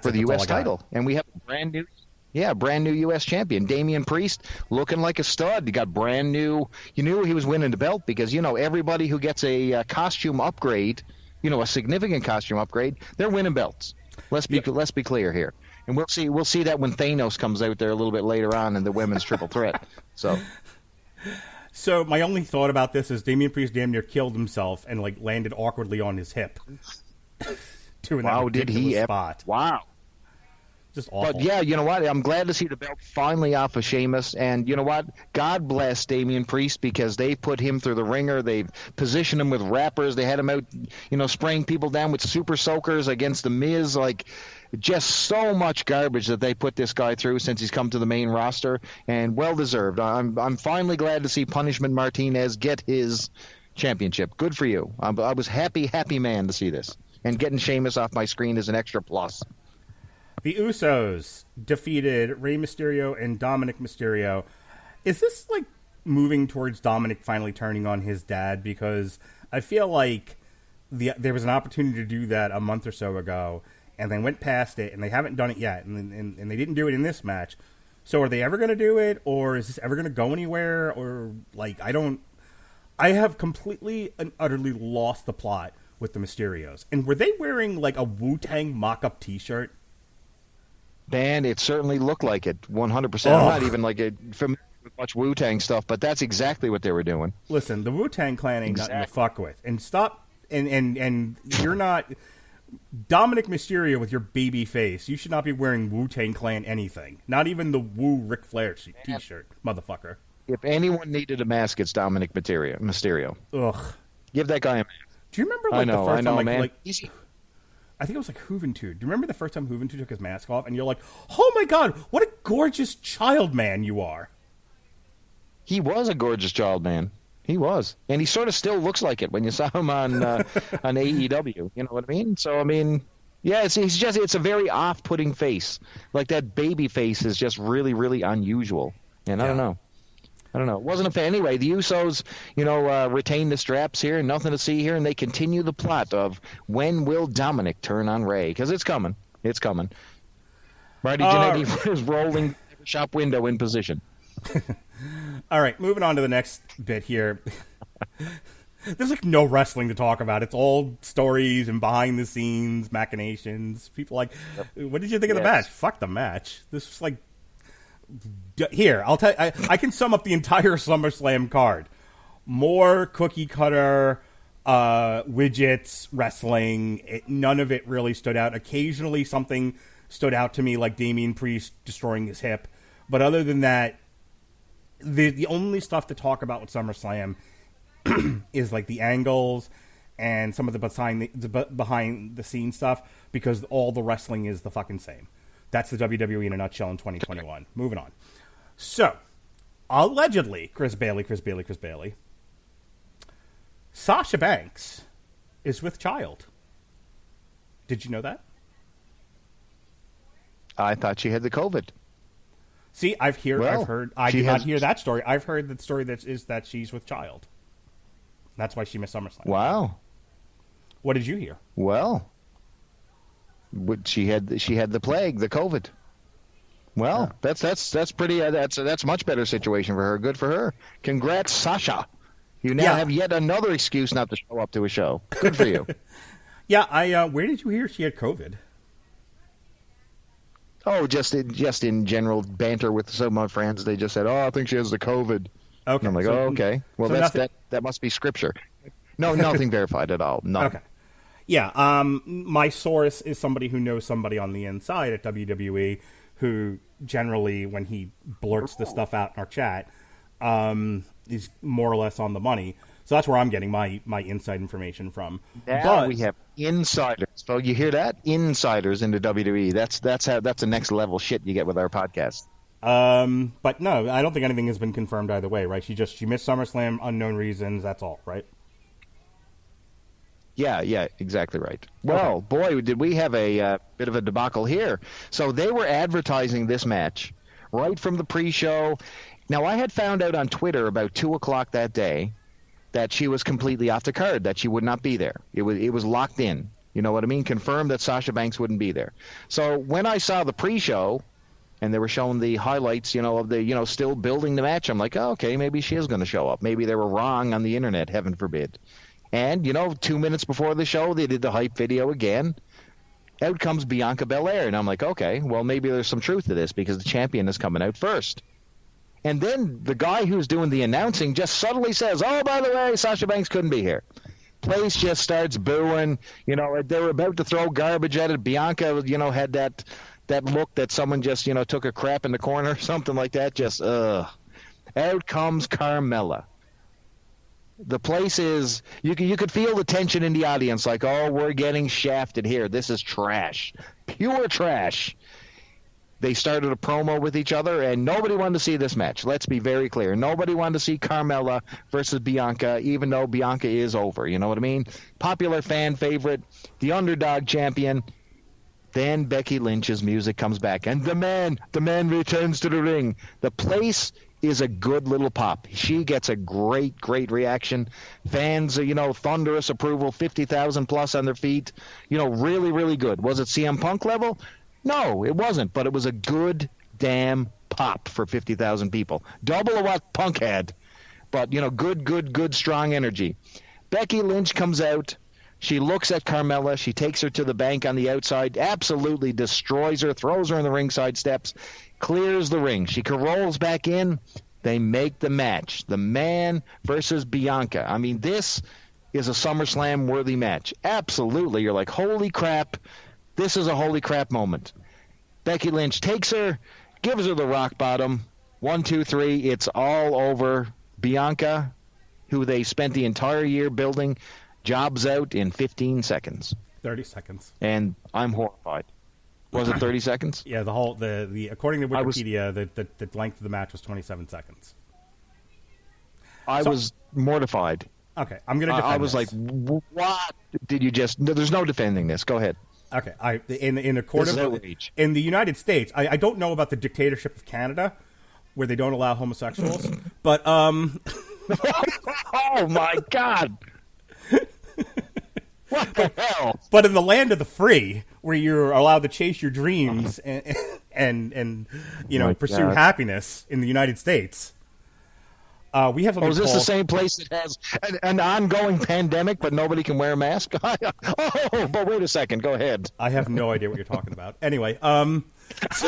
For the U.S. title. And we have a brand new U.S. champion, Damian Priest, looking like a stud. You got brand new. You knew he was winning the belt because, everybody who gets a costume upgrade, a significant costume upgrade, they're winning belts. Let's be clear here. And we'll see that when Thanos comes out there a little bit later on in the women's triple threat. So my only thought about this is Damian Priest damn near killed himself and landed awkwardly on his hip. Wow, did he spot. Wow. Just awful. But yeah, you know what? I'm glad to see the belt finally off of Sheamus. And you know what? God bless Damian Priest, because they put him through the ringer. They've positioned him with rappers. They had him out, spraying people down with super soakers against The Miz. Just so much garbage that they put this guy through since he's come to the main roster. And well deserved. I'm finally glad to see Punishment Martinez get his championship. Good for you. I was happy man to see this. And getting Sheamus off my screen is an extra plus. The Usos defeated Rey Mysterio and Dominic Mysterio. Is this moving towards Dominic finally turning on his dad? Because I feel like there was an opportunity to do that a month or so ago, and they went past it, and they haven't done it yet, and they didn't do it in this match. So are they ever going to do it, or is this ever going to go anywhere? Or I have completely and utterly lost the plot with the Mysterios. And were they wearing a Wu-Tang mock-up t-shirt? Man, it certainly looked like it, 100%. I'm not even familiar with much Wu-Tang stuff, but that's exactly what they were doing. Listen, the Wu-Tang Clan ain't nothing to fuck with. And stop, and you're not Dominic Mysterio with your baby face. You should not be wearing Wu-Tang Clan anything. Not even the Wu Ric Flair t-shirt, motherfucker. If anyone needed a mask, it's Dominic Mysterio. Ugh. Give that guy a mask. Do you remember the first time? Man. I think it was like Juventud. Do you remember the first time Juventud took his mask off? And you're like, oh my God, what a gorgeous child man you are. He was a gorgeous child man. He was. And he sort of still looks like it when you saw him on AEW. You know what I mean? So, I mean, yeah, it's a very off-putting face. Like that baby face is just really, really unusual. And I don't know. Wasn't a fan. Anyway, the Usos, retain the straps here, nothing to see here, and they continue the plot of when will Dominic turn on Ray? Because it's coming. It's coming. Marty Jannetty is rolling shop window in position. All right, moving on to the next bit here. There's like no wrestling to talk about. It's all stories and behind the scenes machinations. People like, what did you think of the match? Fuck the match. This was like, here, I'll tell you, I can sum up the entire SummerSlam card. More cookie cutter widgets wrestling. None of it really stood out. Occasionally something stood out to me, like Damian Priest destroying his hip. But other than that, the only stuff to talk about with SummerSlam is like the angles and some of the behind the scenes stuff, because all the wrestling is the fucking same. That's the WWE in a nutshell in 2021. Moving on. So, allegedly, Chris Bailey, Sasha Banks is with child. Did you know that? I thought she had the COVID. See, I've heard. I did not hear that story. I've heard the story that she's with child. That's why she missed SummerSlam. Wow. What did you hear? Well, she had the plague, the COVID. Well, that's pretty. That's a much better situation for her. Good for her. Congrats, Sasha. You now have yet another excuse not to show up to a show. Good for you. Yeah, where did you hear she had COVID? Oh, just in general banter with some of my friends. They just said, "Oh, I think she has the COVID." Okay. And I'm like, "Oh, okay. Well, that must be scripture." No, nothing verified at all. No. Okay. Yeah. My source is somebody who knows somebody on the inside at WWE, who generally, when he blurts this stuff out in our chat, is more or less on the money. So that's where I'm getting my inside information from. Now we have insiders. So you hear that? Insiders into WWE. That's the next level shit you get with our podcast. But no, I don't think anything has been confirmed either way, right? She missed SummerSlam, unknown reasons. That's all, right? Yeah, exactly right. Well, boy, did we have a bit of a debacle here. So they were advertising this match right from the pre-show. Now, I had found out on Twitter about 2 o'clock that day that she was completely off the card, that she would not be there. It was locked in. You know what I mean? Confirmed that Sasha Banks wouldn't be there. So when I saw the pre-show and they were showing the highlights, of the, still building the match, I'm like, oh, okay, maybe she is going to show up. Maybe they were wrong on the internet, heaven forbid. And, 2 minutes before the show, they did the hype video again. Out comes Bianca Belair. And I'm like, okay, well, maybe there's some truth to this because the champion is coming out first. And then the guy who's doing the announcing just suddenly says, oh, by the way, Sasha Banks couldn't be here. Place just starts booing. They were about to throw garbage at it. Bianca, had that look that someone just, took a crap in the corner or something like that. Just, Out comes Carmella. The place is, you could feel the tension in the audience, like, oh, we're getting shafted here. This is trash. Pure trash. They started a promo with each other, and nobody wanted to see this match. Let's be very clear. Nobody wanted to see Carmella versus Bianca, even though Bianca is over. You know what I mean? Popular fan favorite, the underdog champion. Then Becky Lynch's music comes back, and the man returns to the ring. The place is a good little pop. She gets a great, great reaction. Fans, thunderous approval, 50,000 plus on their feet. Really, really good. Was it CM Punk level? No, it wasn't, but it was a good damn pop for 50,000 people. Double of what Punk had, but, good, strong energy. Becky Lynch comes out. She looks at Carmella. She takes her to the bank on the outside, absolutely destroys her, throws her in the ringside steps, clears the ring. She rolls back in. They make the match. The man versus Bianca. I mean, this is a SummerSlam-worthy match. Absolutely. You're like, holy crap. This is a holy crap moment. Becky Lynch takes her, gives her the rock bottom. 1, 2, 3. It's all over. Bianca, who they spent the entire year building, jobs out in 15 seconds. 30 seconds. And I'm horrified. Was it 30 seconds? Yeah, the according to Wikipedia, the length of the match was 27 seconds. I was mortified. Okay, I'm going to defend I was this. like, what did you just... No, there's no defending this. Go ahead. Okay, in a court of... In the United States, I don't know about the dictatorship of Canada, where they don't allow homosexuals, but... Oh, my God! What the hell? But in the land of the free, where you're allowed to chase your dreams and pursue happiness in the United States, we have something. Is this the same place that has an ongoing pandemic, but nobody can wear a mask? But wait a second. Go ahead. I have no idea what you're talking about. Anyway,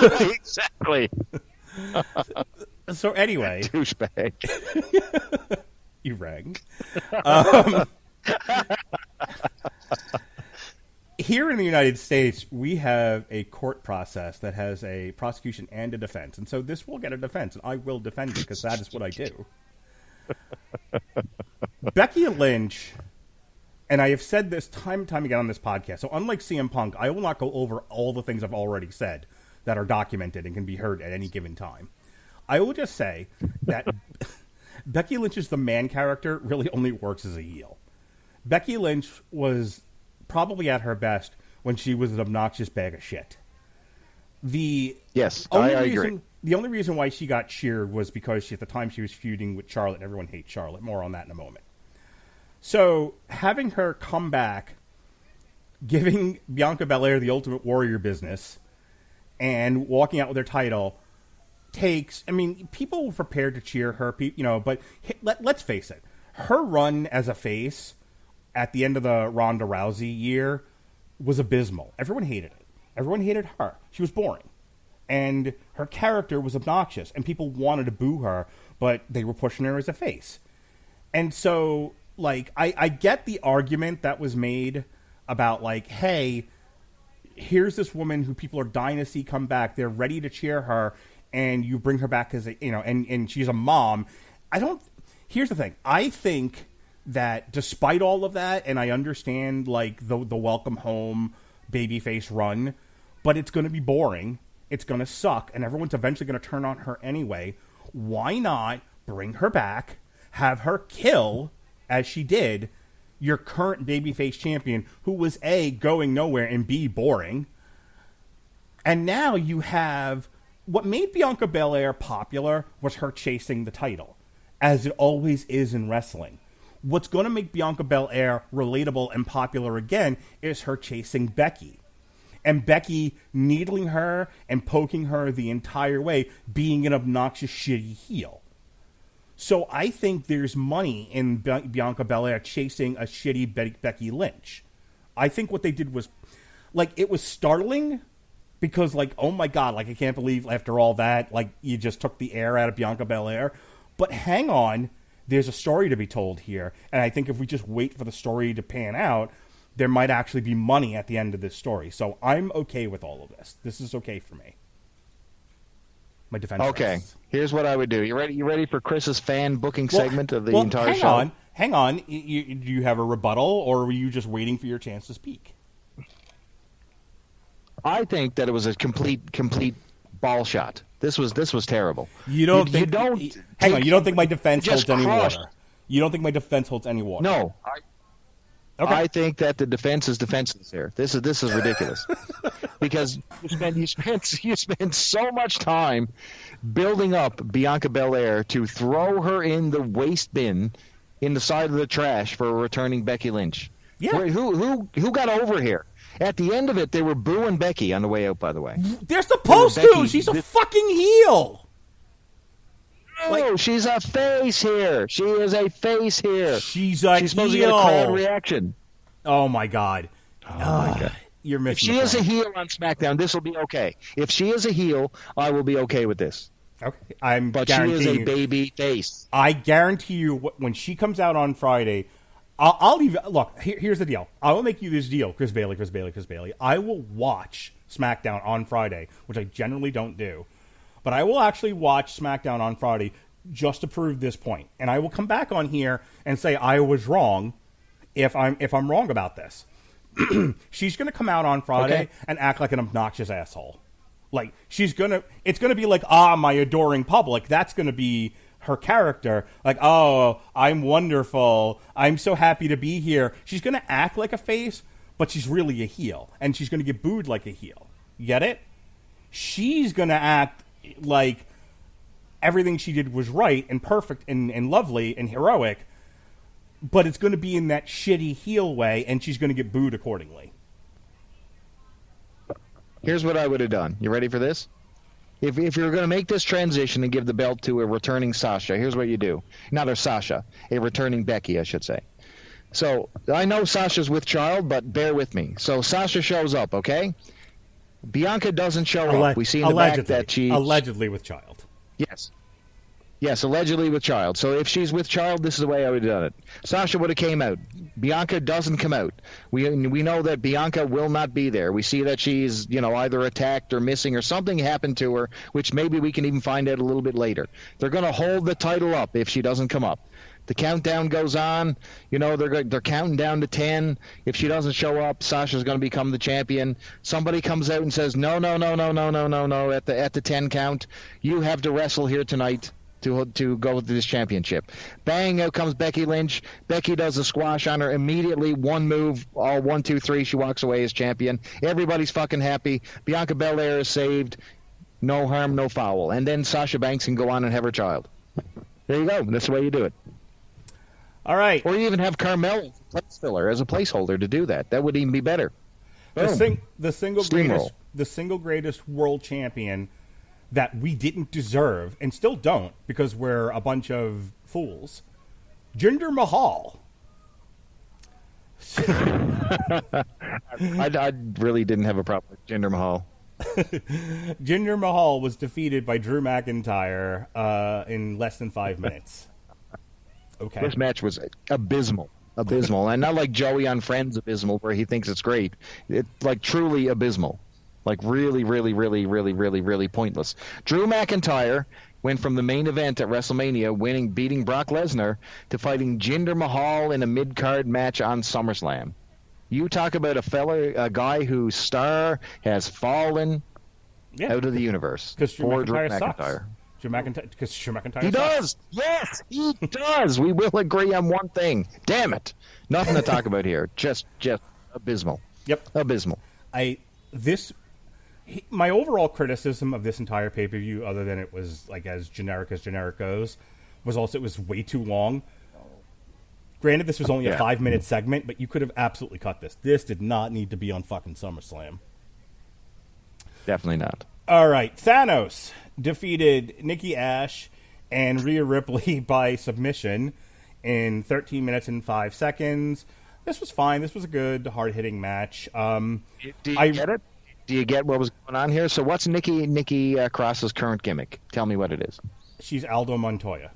exactly. So anyway, douchebag. You rang. Here in the United States, we have a court process that has a prosecution and a defense. And so this will get a defense, and I will defend it because that is what I do. Becky Lynch, and I have said this time and time again on this podcast, so unlike CM Punk, I will not go over all the things I've already said that are documented and can be heard at any given time. I will just say that Becky Lynch's the man character really only works as a heel. Becky Lynch was probably at her best when she was an obnoxious bag of shit. I agree. The only reason why she got cheered was because at the time she was feuding with Charlotte. Everyone hates Charlotte. More on that in a moment. So having her come back, giving Bianca Belair the Ultimate Warrior business, and walking out with her title takes... I mean, people were prepared to cheer her, but let's face it. Her run as a face at the end of the Ronda Rousey year was abysmal. Everyone hated it. Everyone hated her. She was boring. And her character was obnoxious. And people wanted to boo her, but they were pushing her as a face. And so, I get the argument that was made about, hey, here's this woman who people are dying to see come back. They're ready to cheer her, and you bring her back as and she's a mom. Here's the thing. I think that despite all of that, and I understand the welcome home babyface run, but it's going to be boring, it's going to suck, and everyone's eventually going to turn on her anyway. Why not bring her back, have her kill, as she did, your current babyface champion, who was A, going nowhere, and B, boring. And now you have... What made Bianca Belair popular was her chasing the title, as it always is in wrestling. What's going to make Bianca Belair relatable and popular again is her chasing Becky. And Becky needling her and poking her the entire way, being an obnoxious, shitty heel. So I think there's money in Bianca Belair chasing a shitty Becky Lynch. I think what they did was, it was startling because, oh my God, I can't believe after all that, you just took the air out of Bianca Belair. But hang on. There's a story to be told here, and I think if we just wait for the story to pan out, there might actually be money at the end of this story. So I'm okay with all of this. This is okay for me. My defense. Okay, rests. Here's what I would do. You ready for Chris's fan booking segment of the entire show? Hang on. Do you have a rebuttal, or were you just waiting for your chance to speak? I think that it was a complete ball shot. This was terrible. You don't think my defense holds any water? You don't think my defense holds any water? No. Okay. I think that the defense is defenseless here. This is ridiculous. Because you spend so much time building up Bianca Belair to throw her in the waste bin in the side of the trash for a returning Becky Lynch. Yeah. Who got over here? At the end of it, they were booing Becky on the way out, by the way. They're supposed to. She's a fucking heel. No, she's a face here. She is a face here. She's supposed to get a crowd reaction. Oh, my God. Oh, my God. You're missing If she is a heel on SmackDown, this will be okay. If she is a heel, I will be okay with this. Okay. But she is a baby face. I guarantee you, when she comes out on Friday... I'll leave. Look, here's the deal. I will make you this deal, Chris Bailey. I will watch SmackDown on Friday, which I generally don't do, but I will actually watch SmackDown on Friday just to prove this point, and I will come back on here and say I was wrong if I'm wrong about this. she's going to come out on Friday and act like an obnoxious asshole. Like, it's going to be like, my adoring public. That's going to be her character. Like, oh, I'm wonderful. I'm so happy to be here. She's going to act like a face, but she's really a heel. And she's going to get booed like a heel. You get it? She's going to act like everything she did was right and perfect and lovely and heroic, but it's going to be in that shitty heel way, and she's going to get booed accordingly. Here's what I would have done. You ready for this? If you're going to make this transition and give the belt to a returning Sasha, here's what you do. Not a Sasha, a returning Becky, I should say. So, I know Sasha's with child, but bear with me. So, Sasha shows up, okay? Bianca doesn't show up. We see in the back that she's... Allegedly with child. Yes. Yes, allegedly with child. So if she's with child, this is the way I would have done it. Sasha would have came out. Bianca doesn't come out. We know that Bianca will not be there. We see that she's, either attacked or missing or something happened to her, which maybe we can even find out a little bit later. They're going to hold the title up if she doesn't come up. The countdown goes on. They're counting down to 10. If she doesn't show up, Sasha's going to become the champion. Somebody comes out and says, no, at the 10 count. You have to wrestle here tonight to go with this championship. Bang, out comes Becky Lynch. Becky does a squash on her immediately. One move, all 1, 2, 3. She walks away as champion. Everybody's fucking happy. Bianca Belair is saved. No harm, no foul. And then Sasha Banks can go on and have her child. There you go. That's the way you do it. All right. Or you even have Carmel place filler as a placeholder to do that. That would even be better. The single greatest world champion that we didn't deserve and still don't because we're a bunch of fools. Jinder Mahal. I really didn't have a problem with Jinder Mahal. Jinder Mahal was defeated by Drew McIntyre in less than 5 minutes. Okay. This match was abysmal. And not like Joey on Friends abysmal where he thinks it's great. It's like truly abysmal. Like really, really, really, really, really, really pointless. Drew McIntyre went from the main event at WrestleMania, beating Brock Lesnar, to fighting Jinder Mahal in a mid-card match on SummerSlam. You talk about a guy whose star has fallen out of the universe. Because Drew McIntyre sucks. Because Drew McIntyre He does. Yes, he does. We will agree on one thing. Damn it. Nothing to talk about here. Just abysmal. Yep. Abysmal. My overall criticism of this entire pay-per-view, other than it was like as generic goes, was also it was way too long. Granted, this was only a 5-minute segment, but you could have absolutely cut this. This did not need to be on fucking SummerSlam. Definitely not. All right, Thanos defeated Nikki Ash and Rhea Ripley by submission in 13 minutes and 5 seconds. This was fine. This was a good, hard-hitting match. Do you get it? Do you get what was going on here? So what's Nikki Cross's current gimmick? Tell me what it is. She's Aldo Montoya.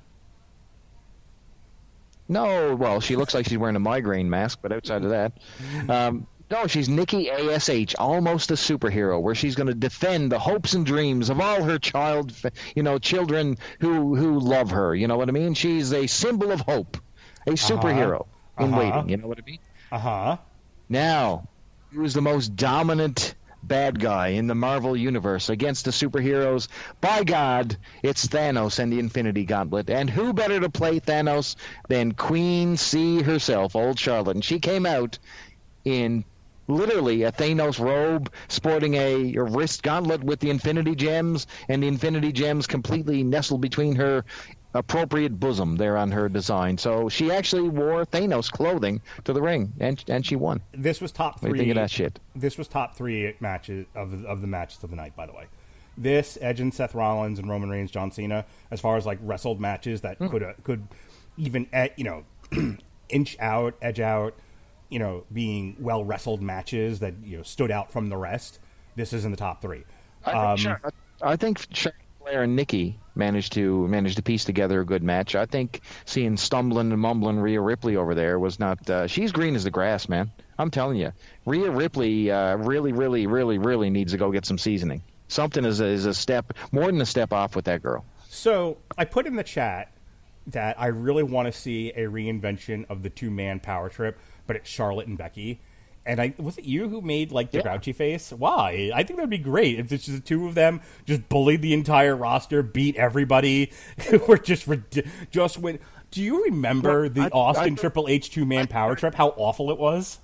No, well, she looks like she's wearing a migraine mask, but outside of that... No, she's Nikki ASH, almost a superhero, where she's going to defend the hopes and dreams of all her children who love her. You know what I mean? She's a symbol of hope, a superhero in waiting. You know what I mean? Now, who's the most dominant bad guy in the Marvel Universe against the superheroes? By God, it's Thanos and the Infinity Gauntlet. And who better to play Thanos than Queen C herself, old Charlotte? And she came out in... literally a Thanos robe, sporting a wrist gauntlet with the Infinity Gems, and the Infinity Gems completely nestled between her appropriate bosom there on her design. So she actually wore Thanos clothing to the ring, and she won. This was top 3. What do you think of that shit? This was top 3 matches of the matches of the night, by the way. This, Edge and Seth Rollins and Roman Reigns, John Cena, as far as like wrestled matches that could even inch out, edge out, being well-wrestled matches that, stood out from the rest. This is in the top 3. I think Charlotte Flair and Nikki managed to piece together a good match. I think seeing stumbling and mumbling Rhea Ripley over there was not... she's green as the grass, man. I'm telling you. Rhea Ripley really, really, really, really needs to go get some seasoning. Something is a step, more than a step off with that girl. So, I put in the chat that I really want to see a reinvention of the 2-man power trip, but it's Charlotte and Becky. And was it you who made like the grouchy face? Why? I think that'd be great if it's just the two of them just bullied the entire roster, beat everybody, or just win. Do you remember the Austin Triple H 2-man power trip? How awful it was.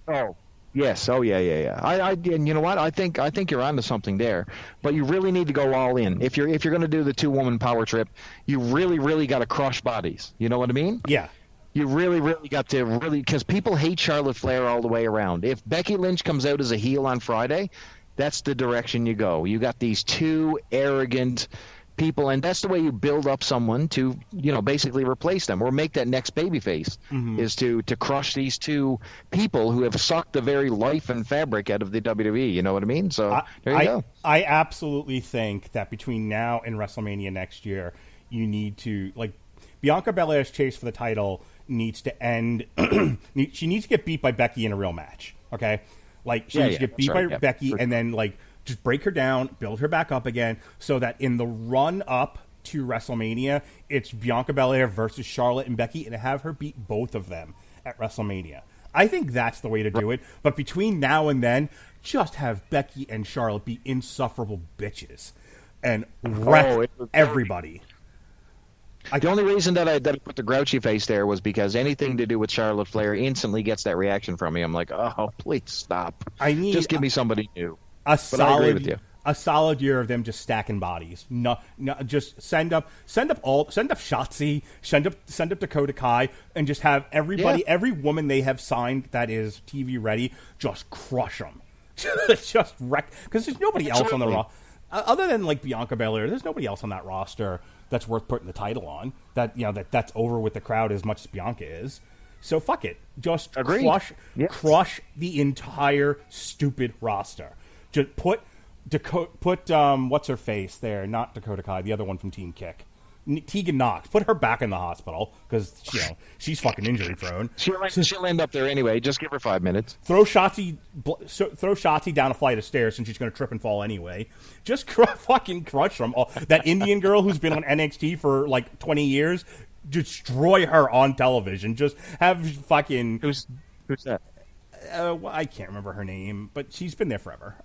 Oh. Yes. Oh, yeah. And you know what? I think you're onto something there. But you really need to go all in. If you're going to do the 2-woman power trip, you really got to crush bodies. You know what I mean? Yeah. You really got to because people hate Charlotte Flair all the way around. If Becky Lynch comes out as a heel on Friday, that's the direction you go. You got these two arrogant people, and that's the way you build up someone to, basically replace them or make that next babyface, is to crush these two people who have sucked the very life and fabric out of the WWE. You know what I mean? So there you go. I absolutely think that between now and WrestleMania next year, you need to, like, Bianca Belair's chase for the title needs to end. She needs to get beat by Becky in a real match. Okay, like she needs to get beat by Becky, and then like just break her down, build her back up again, so that in the run up to WrestleMania, it's Bianca Belair versus Charlotte and Becky, and have her beat both of them at WrestleMania. I think that's the way to do it. But between now and then, just have Becky and Charlotte be insufferable bitches and wreck everybody. The only reason that I put the grouchy face there was because anything to do with Charlotte Flair instantly gets that reaction from me. I'm like, oh, please stop. Just give me somebody new. I agree with you. A solid year of them just stacking bodies. No, just send up Shotzi, send up Dakota Kai, and just have everybody, every woman they have signed that is TV ready, just crush them, just wreck. Because there's nobody else on the roster other than like Bianca Belair. There's nobody else on that roster that's worth putting the title on. That's over with the crowd as much as Bianca is. So fuck it, just crush the entire stupid roster. Just put what's her face there? Not Dakota Kai, the other one from Team Kick, Tegan Knox. Put her back in the hospital because she's fucking injury prone. She'll end up there anyway. Just give her 5 minutes. Throw Shotzi down a flight of stairs since she's going to trip and fall anyway. Just fucking crush them. That Indian girl who's been on NXT for like 20 years, destroy her on television. Just have fucking who's that? I can't remember her name, but she's been there forever.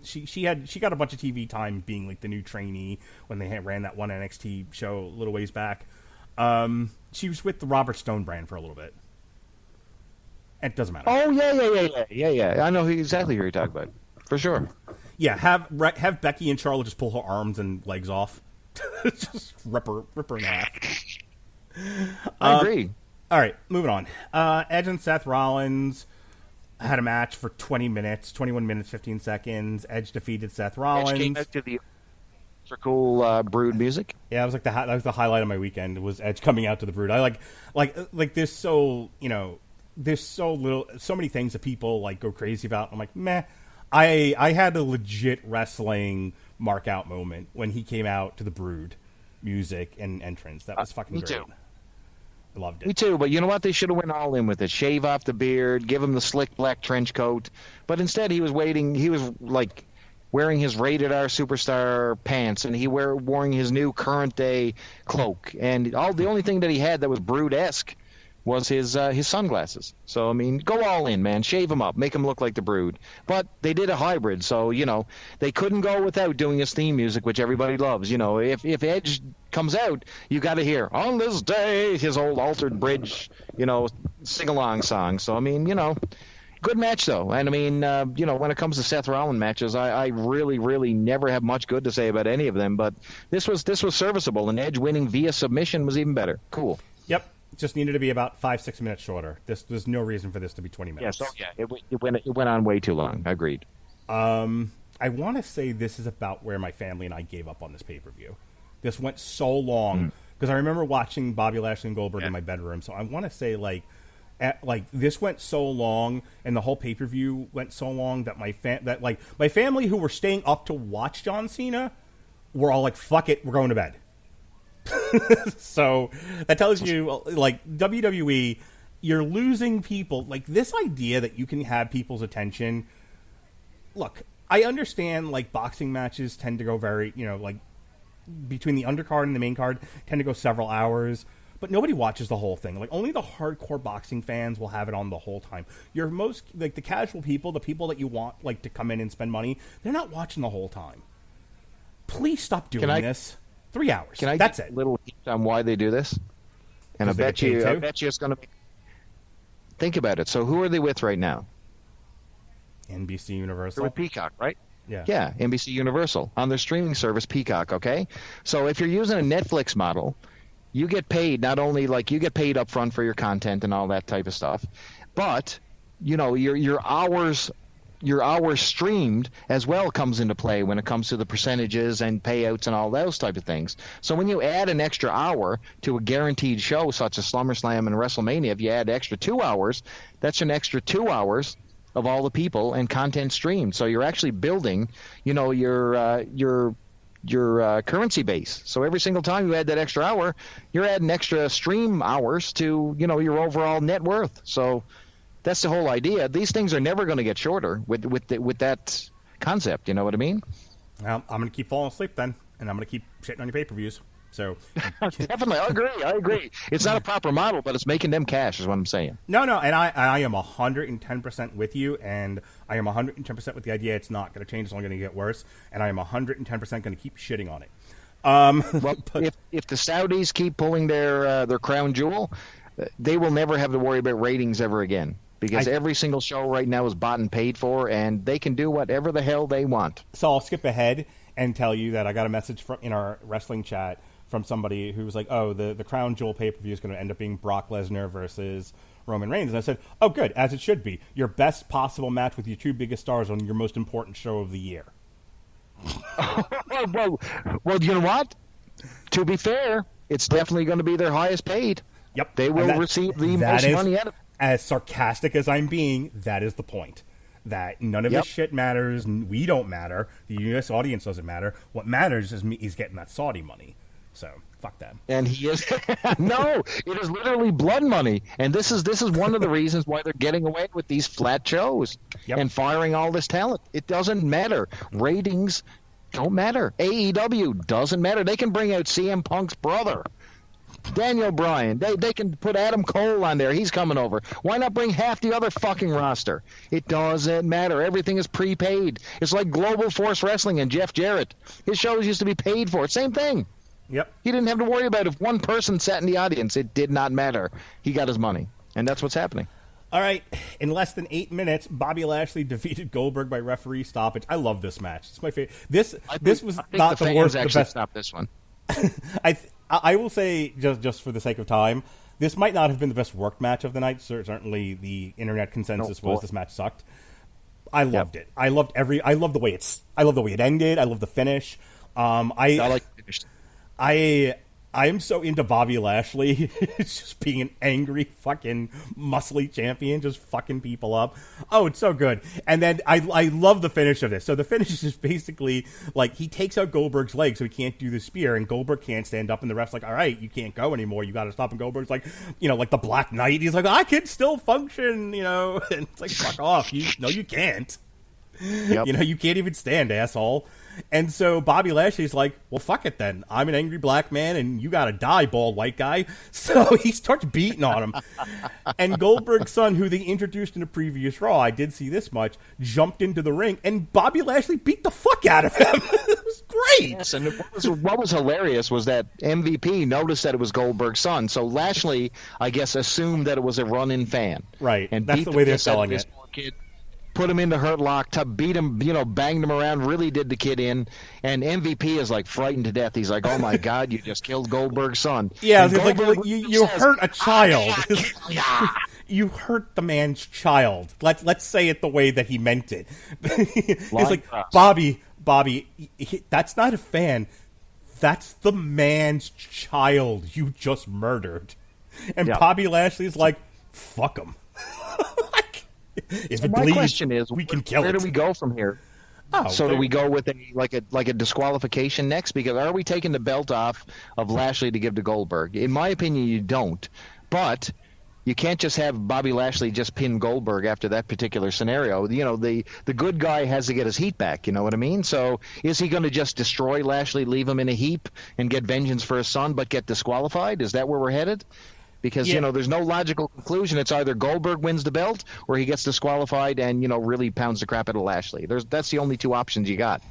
She got a bunch of TV time being like the new trainee when they ran that one NXT show a little ways back. She was with the Robert Stone brand for a little bit. It doesn't matter. Oh yeah. I know exactly who you're talking about for sure. Yeah, have Becky and Charlotte just pull her arms and legs off, just rip her in half. I agree. All right, moving on. Edge and Seth Rollins had a match for 21 minutes, 15 seconds. Edge defeated Seth Rollins. Edge came out to the cool Brood music. Yeah, it was like that was the highlight of my weekend. Was Edge coming out to the Brood? I like there's so many things that people like go crazy about. I'm like, meh. I had a legit wrestling mark out moment when he came out to the Brood music and entrance. That was fucking great. Too. I loved it. Me too, but you know what? They should have went all in with it. Shave off the beard, give him the slick black trench coat. But instead, he was waiting. He was like wearing his rated R superstar pants, and he wearing his new current day cloak. And the only thing that he had that was Brood-esque was his sunglasses. So I mean, go all in, man. Shave him up, make him look like the Brood. But they did a hybrid, so they couldn't go without doing his theme music, which everybody loves. If Edge comes out, you got to hear "On This Day" his old altered bridge, sing along song. So I mean, good match though. And I mean, when it comes to Seth Rollins matches, I really never have much good to say about any of them. But this was serviceable, and Edge winning via submission was even better. Cool. Yep. Just needed to be about 5-6 minutes shorter. There's no reason for this to be 20 minutes. It went on way too long. Agreed. I want to say this is about where my family and I gave up on this pay-per-view. This went so long because I remember watching Bobby Lashley and Goldberg in my bedroom. So I want to say like this went so long and the whole pay-per-view went so long that my family who were staying up to watch John Cena were all like, "Fuck it, we're going to bed." So that tells you, like, WWE, you're losing people. Like, this idea that you can have people's attention. Look, I understand, like, boxing matches tend to go very, like, between the undercard and the main card, tend to go several hours. but nobody watches the whole thing. Like, only the hardcore boxing fans will have it on the whole time. Your most, like, the casual people, the people that you want, like, to come in and spend money, they're not watching the whole time. Please stop doing this. 3 hours. That's it. A little hint on why they do this? And I bet you it's going to be... Think about it. So who are they with right now? NBC Universal. They're with Peacock, right? Yeah, NBC Universal on their streaming service, Peacock, okay? So if you're using a Netflix model, you get paid not only, like, you get paid up front for your content and all that type of stuff, but, you know, your hours streamed as well comes into play when it comes to the percentages and payouts and all those type of things. So when you add an extra hour to a guaranteed show such as SummerSlam and WrestleMania, if you add extra 2 hours, that's an extra 2 hours of all the people and content streamed. So you're actually building, you know, your currency base. So every single time you add that extra hour, you're adding extra stream hours to, you know, your overall net worth. So that's the whole idea. These things are never going to get shorter with that concept. You know what I mean? Well, I'm going to keep falling asleep then, and I'm going to keep shitting on your pay-per-views. So definitely, I agree. It's not a proper model, but it's making them cash, is what I'm saying. No, and I am 110% with you, and I am 110% with the idea it's not going to change. It's only going to get worse, and I am 110% going to keep shitting on it. Well, if the Saudis keep pulling their crown jewel, they will never have to worry about ratings ever again. Because every single show right now is bought and paid for, and they can do whatever the hell they want. So I'll skip ahead and tell you that I got a message in our wrestling chat from somebody who was like, oh, the Crown Jewel pay-per-view is going to end up being Brock Lesnar versus Roman Reigns. And I said, oh, good, as it should be. Your best possible match with your two biggest stars on your most important show of the year. well, you know what? To be fair, it's definitely going to be their highest paid. Yep. They will receive the most money out of it. As sarcastic as I'm being, that is the point. That none of this shit matters. We don't matter. The U.S. audience doesn't matter. What matters is he's getting that Saudi money. So, fuck that. And he is... No, it is literally blood money. And this is one of the reasons why they're getting away with these flat shows and firing all this talent. It doesn't matter. Ratings don't matter. AEW doesn't matter. They can bring out CM Punk's brother. Daniel Bryan. They can put Adam Cole on there. He's coming over. Why not bring half the other fucking roster? It doesn't matter. Everything is prepaid. It's like Global Force Wrestling and Jeff Jarrett. His shows used to be paid for. Same thing. Yep. He didn't have to worry about if one person sat in the audience. It did not matter. He got his money. And that's what's happening. All right. In less than 8 minutes, Bobby Lashley defeated Goldberg by referee stoppage. I love this match. It's my favorite. This was not the worst. The best. Stop this one. I will say, just for the sake of time, this might not have been the best worked match of the night. Certainly, the internet consensus was this match sucked. I loved it. I love the way it ended. I love the finish. I like the finish. I am so into Bobby Lashley. It's just being an angry, fucking, muscly champion, just fucking people up. Oh, it's so good. And then I love the finish of this. So the finish is just basically, like, he takes out Goldberg's leg so he can't do the spear, and Goldberg can't stand up, and the ref's like, all right, you can't go anymore. You got to stop. And Goldberg's like, you know, like the Black Knight. He's like, I can still function, you know. And it's like, fuck off. No, you can't. Yep. You know, you can't even stand, asshole. And so Bobby Lashley's like, well, fuck it then. I'm an angry black man, and you gotta die, bald white guy. So he starts beating on him. And Goldberg's son, who they introduced in a previous Raw, I did see this much, jumped into the ring, and Bobby Lashley beat the fuck out of him. It was great. Yes, and what was hilarious was that MVP noticed that it was Goldberg's son. So Lashley, I guess, assumed that it was a run-in fan. Right. And that's the way they're selling it. Kid, put him into hurt lock, beat him, banged him around, really did the kid in. And MVP is like frightened to death. He's like, oh my God, you just killed Goldberg's son. Yeah, it's like, you hurt a child. You hurt the man's child. Let's say it the way that he meant it. He's like, Bobby, that's not a fan. That's the man's child you just murdered. And Bobby Lashley's like, fuck him. If so it my bleeds, question is, we can kill it. Where do we go from here? Do we go with a disqualification next? Because are we taking the belt off of Lashley to give to Goldberg? In my opinion, you don't. But You can't just have Bobby Lashley just pin Goldberg after that particular scenario. You know, the good guy has to get his heat back. You know what I mean? So is he going to just destroy Lashley, leave him in a heap, and get vengeance for his son, but get disqualified? Is that where we're headed? Because, you know, there's no logical conclusion. It's either Goldberg wins the belt or he gets disqualified and, you know, really pounds the crap out of Lashley. That's the only two options you got.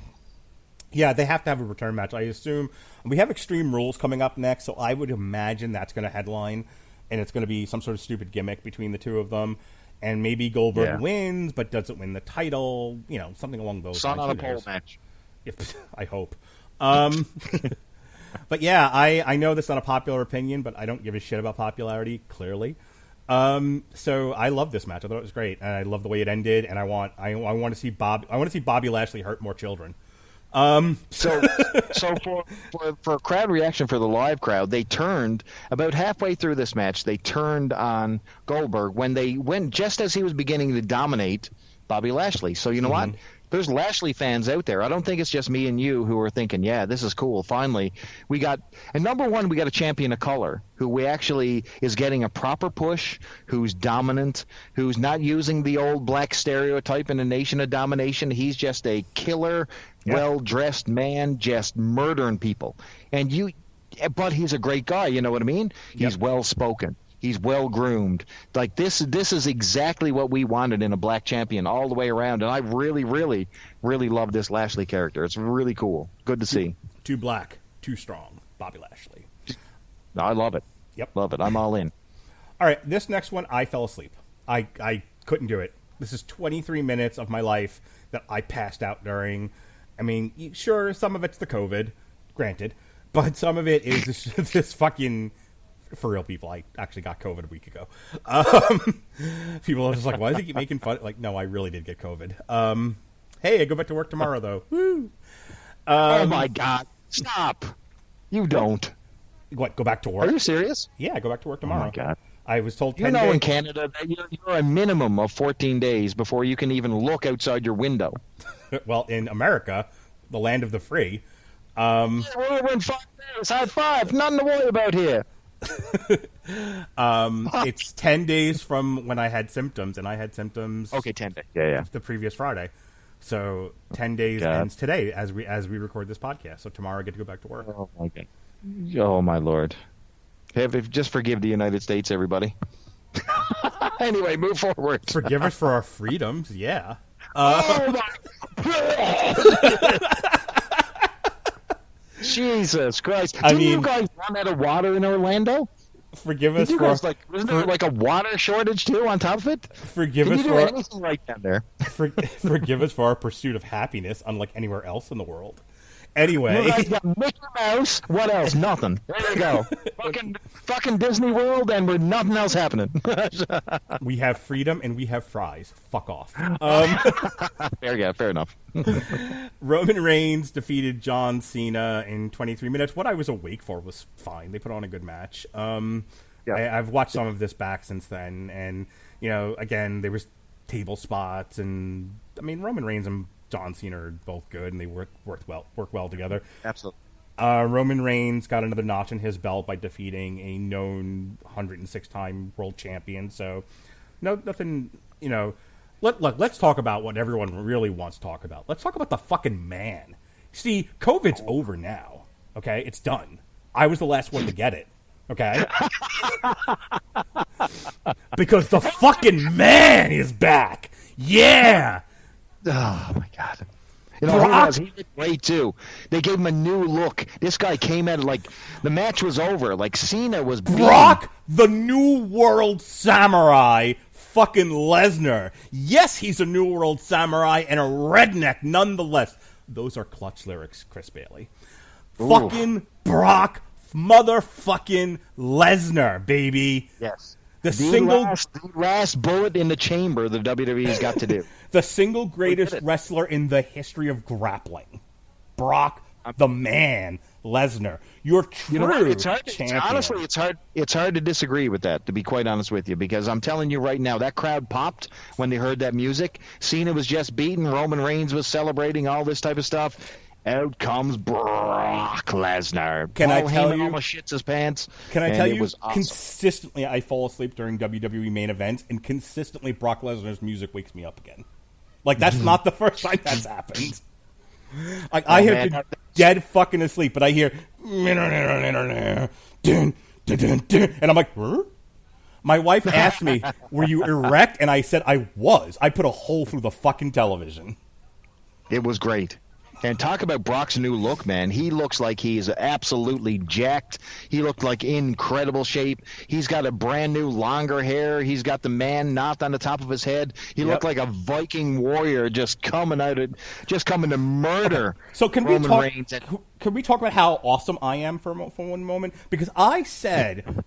Yeah, they have to have a return match. I assume we have Extreme Rules coming up next, so I would imagine that's going to headline, and it's going to be some sort of stupid gimmick between the two of them. And maybe Goldberg wins, but doesn't win the title. You know, something along those lines. Son on a pole match. I hope. But yeah, I know that's not a popular opinion, but I don't give a shit about popularity, clearly. So I love this match. I thought it was great, and I love the way it ended. And I want to see Bobby Lashley hurt more children. So for crowd reaction for the live crowd, they turned about halfway through this match. They turned on Goldberg when they went just as he was beginning to dominate Bobby Lashley. So you know what? There's Lashley fans out there. I don't think it's just me and you who are thinking, yeah, this is cool. Finally, we got – and number one, we got a champion of color who we actually is getting a proper push, who's dominant, who's not using the old black stereotype in a nation of domination. He's just a killer, well-dressed man just murdering people. But he's a great guy, you know what I mean? He's well-spoken. He's well-groomed. Like, this is exactly what we wanted in a black champion all the way around. And I really, really, really love this Lashley character. It's really cool. Good to see. Too black, too strong, Bobby Lashley. No, I love it. Yep. Love it. I'm all in. All right, this next one, I fell asleep. I couldn't do it. This is 23 minutes of my life that I passed out during. I mean, sure, some of it's the COVID, granted. But some of it is this fucking... For real people, I actually got COVID a week ago. People are just like, why does he keep making fun? Like, no, I really did get COVID. Hey, I go back to work tomorrow, though. Woo! Oh, my God. Stop. You don't. What, go back to work? Are you serious? Yeah, I go back to work tomorrow. Oh, my God. I was told 10 days. In Canada, that you're a minimum of 14 days before you can even look outside your window. Well, in America, the land of the free. We're over in 5 days. High five. Nothing to worry about here. It's 10 days from when I had symptoms, and I had symptoms 10 days. Yeah. The previous Friday. So 10 days ends today as we record this podcast. So tomorrow I get to go back to work. Oh my God. Oh my Lord. Just forgive the United States, everybody. Anyway, move forward. Forgive us for our freedoms, yeah. Oh my Jesus Christ! Didn't you guys run out of water in Orlando? Forgive us for wasn't there like a water shortage too on top of it? Forgive Can us you for do anything right down there. Forgive us for our pursuit of happiness, unlike anywhere else in the world. Anyway, you guys got Mickey Mouse. What else? Nothing. There you go. fucking Disney World, and with nothing else happening. We have freedom and we have fries. Fuck off. Fair enough. Roman Reigns defeated John Cena in 23 minutes. What I was awake for was fine. They put on a good match. I've watched some of this back since then, and again, there was table spots, and I mean, Roman Reigns and John Cena are both good, and they work well together. Absolutely. Roman Reigns got another notch in his belt by defeating a known 106-time world champion. So, nothing. Let's talk about what everyone really wants to talk about. Let's talk about the fucking man. See, COVID's over now. Okay, it's done. I was the last one to get it. Okay, because the fucking man is back. Yeah. Oh my God! He looked great too. They gave him a new look. This guy came at it like the match was over. Like Cena was Brock, the New World Samurai, fucking Lesnar. Yes, he's a New World Samurai and a redneck nonetheless. Those are clutch lyrics, Chris Bailey. Ooh. Fucking Brock, motherfucking Lesnar, baby. Yes. The last bullet in the chamber the WWE's got to do. The single greatest wrestler in the history of grappling. Brock, the man, Lesnar. Your true champion. Honestly, it's hard to disagree with that, to be quite honest with you, because I'm telling you right now, that crowd popped when they heard that music. Cena was just beaten. Roman Reigns was celebrating all this type of stuff. out comes Brock Lesnar. Can I Paul tell Heyman you? almost shits his pants. Can I and tell it you? was awesome. Consistently, I fall asleep during WWE main events, and consistently, Brock Lesnar's music wakes me up again. Like that's not the first time that's happened. Like I have been dead fucking asleep, but I hear and I'm like, huh? My wife asked me, "Were you erect?" And I said, "I was." I put a hole through the fucking television. It was great. And talk about Brock's new look, man. He looks like he's absolutely jacked. He looked like in incredible shape. He's got a brand new longer hair. He's got the man knot on the top of his head. He looked like a Viking warrior just coming to murder. So can Roman we talk? Reigns. Can we talk about how awesome I am for one moment? Because I said,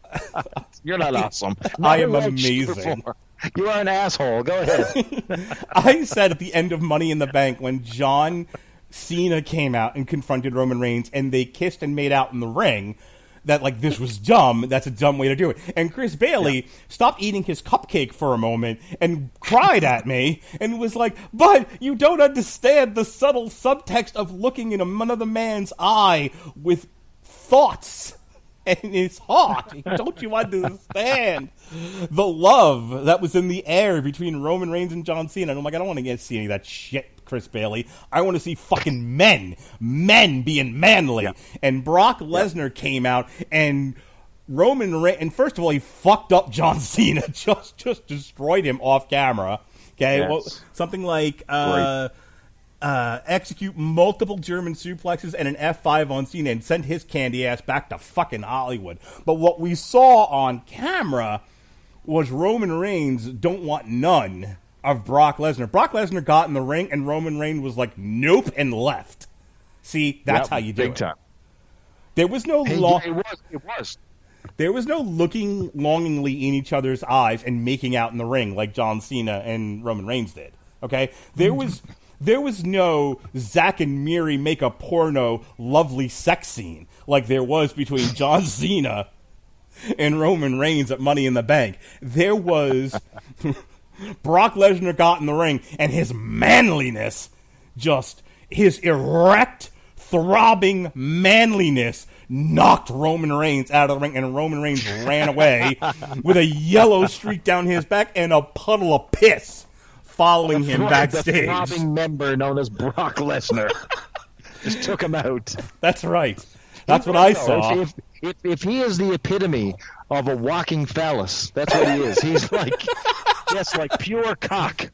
You're not awesome. I am Never met you amazing. before. You are an asshole. Go ahead. I said at the end of Money in the Bank when John Cena came out and confronted Roman Reigns and they kissed and made out in the ring, that like this was dumb. That's a dumb way to do it. And Chris Bailey stopped eating his cupcake for a moment and cried at me and was like, "But you don't understand the subtle subtext of looking in another man's eye with thoughts in his heart. Don't you understand the love that was in the air between Roman Reigns and John Cena?" And I'm like, I don't want to see any of that shit, Chris Bailey. I want to see fucking men being manly. Yeah. And Brock Lesnar came out and Roman Reigns, and first of all, he fucked up John Cena, just destroyed him off camera. Okay, yes. Well, something like execute multiple German suplexes and an F5 on Cena and send his candy ass back to fucking Hollywood. But what we saw on camera was Roman Reigns don't want none of Brock Lesnar. Brock Lesnar got in the ring and Roman Reigns was like, nope, and left. See, that's how you do big it. Time. There was no It was. There was no looking longingly in each other's eyes and making out in the ring like John Cena and Roman Reigns did. Okay? There was no Zack and Miri make a porno lovely sex scene like there was between John Cena and Roman Reigns at Money in the Bank. There was Brock Lesnar got in the ring and his manliness, just his erect, throbbing manliness knocked Roman Reigns out of the ring, and Roman Reigns ran away with a yellow streak down his back and a puddle of piss following him backstage. The throbbing member known as Brock Lesnar just took him out. That's right. That's what I saw. If he is the epitome of a walking phallus, that's what he is. He's like, yes, like pure cock.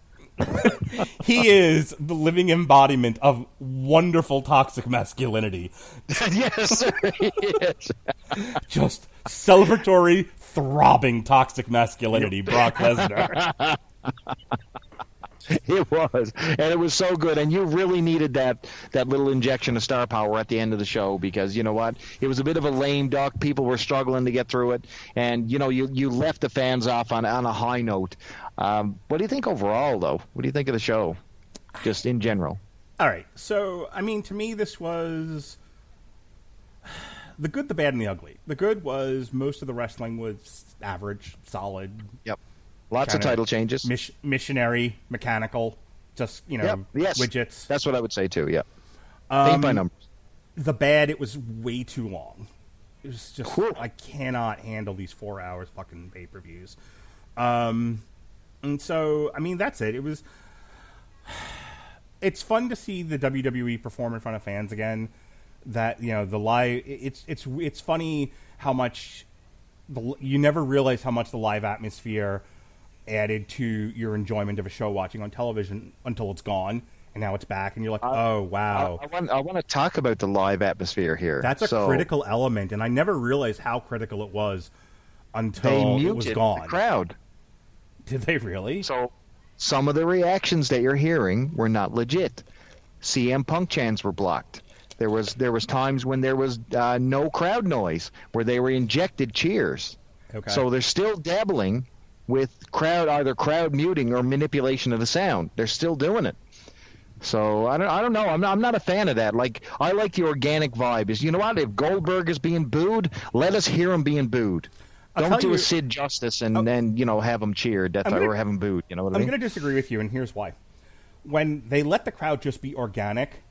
He is the living embodiment of wonderful toxic masculinity. Yes, sir, he is. Just celebratory, throbbing toxic masculinity, Brock Lesnar. It was, and it was so good, and you really needed that little injection of star power at the end of the show, because you know what, it was a bit of a lame duck. People were struggling to get through it, and you know you left the fans off on a high note. What do you think overall, though? What do you think of the show, just in general? All right, so I mean, to me, this was the good, the bad, and the ugly. The good was most of the wrestling was average, solid. Yep. Lots of title changes. Missionary, mechanical, just, widgets. That's what I would say, too, yeah. Paint by numbers. The bad, it was way too long. It was just, I cannot handle these 4 hours fucking pay-per-views. And so, I mean, that's it. It's fun to see the WWE perform in front of fans again. That, the live, it's funny how much, you never realize how much the live atmosphere added to your enjoyment of a show watching on television until it's gone, and now it's back, and you're like, oh, wow. I want to talk about the live atmosphere here. That's a critical element, and I never realized how critical it was until it was gone. The crowd. Did they really? So some of the reactions that you're hearing were not legit. CM Punk chants were blocked. There was times when there was no crowd noise, where they were injected cheers. Okay. So they're still dabbling with either crowd muting or manipulation of the sound. They're still doing it. So I don't know. I'm not a fan of that. Like, I like the organic vibe. Is, you know what? If Goldberg is being booed, let us hear him being booed. Don't do a Sid Justice and then have him cheered or have him booed. You know what I mean? I'm going to disagree with you, and here's why. When they let the crowd just be organic,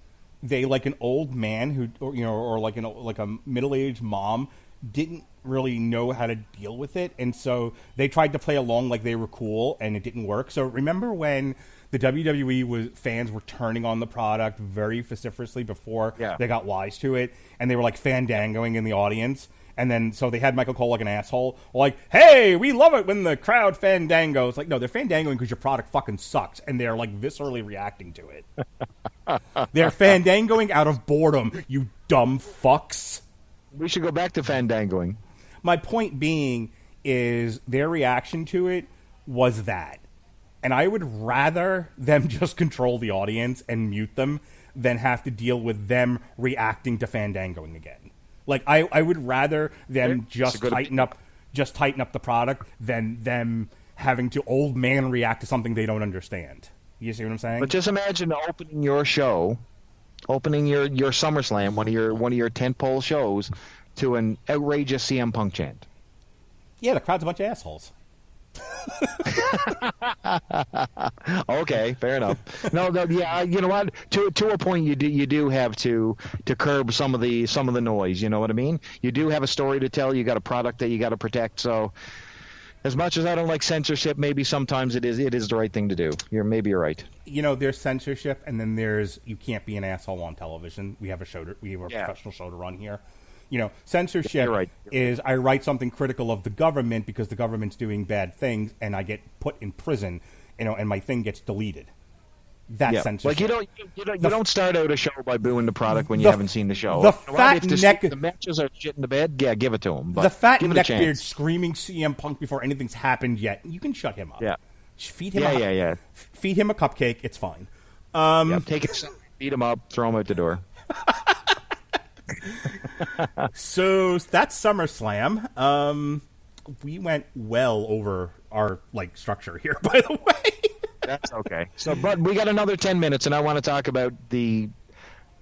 they like an old man who, or like a middle-aged mom didn't really know how to deal with it, and so they tried to play along like they were cool, and it didn't work. So remember when the WWE fans were turning on the product very vociferously before they got wise to it, and they were like fandangoing in the audience, and then so they had Michael Cole like an asshole, like, "Hey, we love it when the crowd fandangos." Like, no, they're fandangoing because your product fucking sucks, and they're like viscerally reacting to it. They're fandangoing out of boredom, you dumb fucks. We should go back to fandangoing. My point being is their reaction to it was that. And I would rather them just control the audience and mute them than have to deal with them reacting to fandangoing again. Like, I would rather them just tighten up the product than them having to old man react to something they don't understand. You see what I'm saying? But just imagine opening your show, opening your SummerSlam, one of your tentpole shows, to an outrageous CM Punk chant. Yeah, the crowd's a bunch of assholes. Okay, fair enough. No, yeah, you know what? To a point, you do have to curb some of the noise. You know what I mean? You do have a story to tell. You got a product that you got to protect. So, as much as I don't like censorship, maybe sometimes it is the right thing to do. Maybe you're right. There's censorship, and then there's you can't be an asshole on television. We have a professional show to run here. Censorship is I write something critical of the government because the government's doing bad things, and I get put in prison, and my thing gets deleted. That's censorship. Like you don't start out a show by booing the product when you haven't seen the show. The matches are shit in the bed. Yeah, give it to him. But the fat neckbeard screaming CM Punk before anything's happened yet. You can shut him up. Yeah, feed him. Feed him a cupcake. It's fine. Take it, beat him up, throw him out the door. So that's SummerSlam. We went well over our structure here, by the way. That's okay. So, but we got another 10 minutes, and I want to talk about the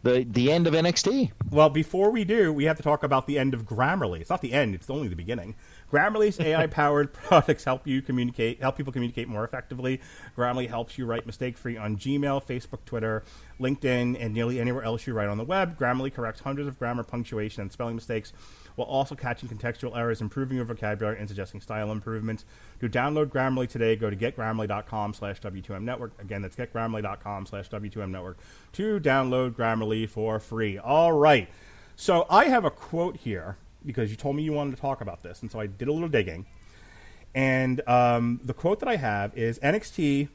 end of NXT. Well, before we do, we have to talk about the end of Grammarly. It's not the end; it's only the beginning. Grammarly's AI-powered products help people communicate more effectively. Grammarly helps you write mistake-free on Gmail, Facebook, Twitter, LinkedIn, and nearly anywhere else you write on the web. Grammarly corrects hundreds of grammar, punctuation, and spelling mistakes while also catching contextual errors, improving your vocabulary, and suggesting style improvements. To download Grammarly today, go to getgrammarly.com/W2Mnetwork. Again, that's getgrammarly.com/W2Mnetwork to download Grammarly for free. All right. So I have a quote here because you told me you wanted to talk about this, and so I did a little digging. And the quote that I have is, NXT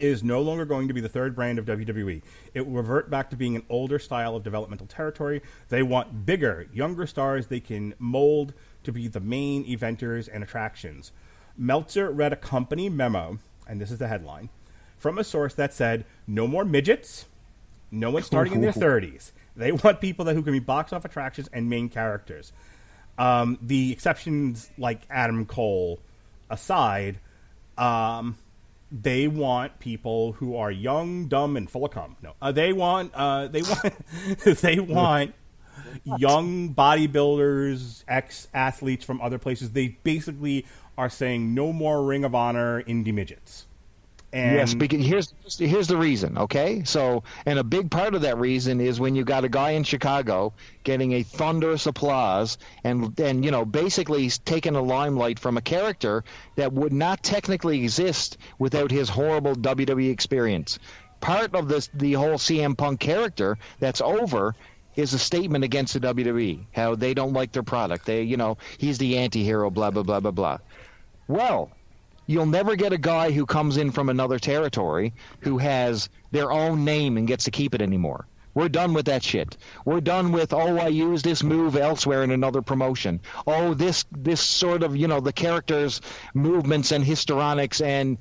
is no longer going to be the third brand of WWE. It will revert back to being an older style of developmental territory. They want bigger, younger stars they can mold to be the main eventers and attractions. Meltzer read a company memo, and this is the headline, from a source that said, no more midgets, no one starting in their 30s. They want people who can be box office attractions and main characters. The exceptions, like Adam Cole aside, they want people who are young, dumb, and full of cum. No, they want they want young bodybuilders, ex-athletes from other places. They basically are saying no more Ring of Honor indie midgets. And yes, because here's the reason, okay? So, and a big part of that reason is when you got a guy in Chicago getting a thunderous applause and basically taking a limelight from a character that would not technically exist without his horrible WWE experience. Part of the whole CM Punk character that's over is a statement against the WWE, how they don't like their product. He's the anti-hero, blah, blah, blah, blah, blah. Well, you'll never get a guy who comes in from another territory who has their own name and gets to keep it anymore. We're done with that shit. We're done with, I used this move elsewhere in another promotion. This sort of, the character's movements and histrionics and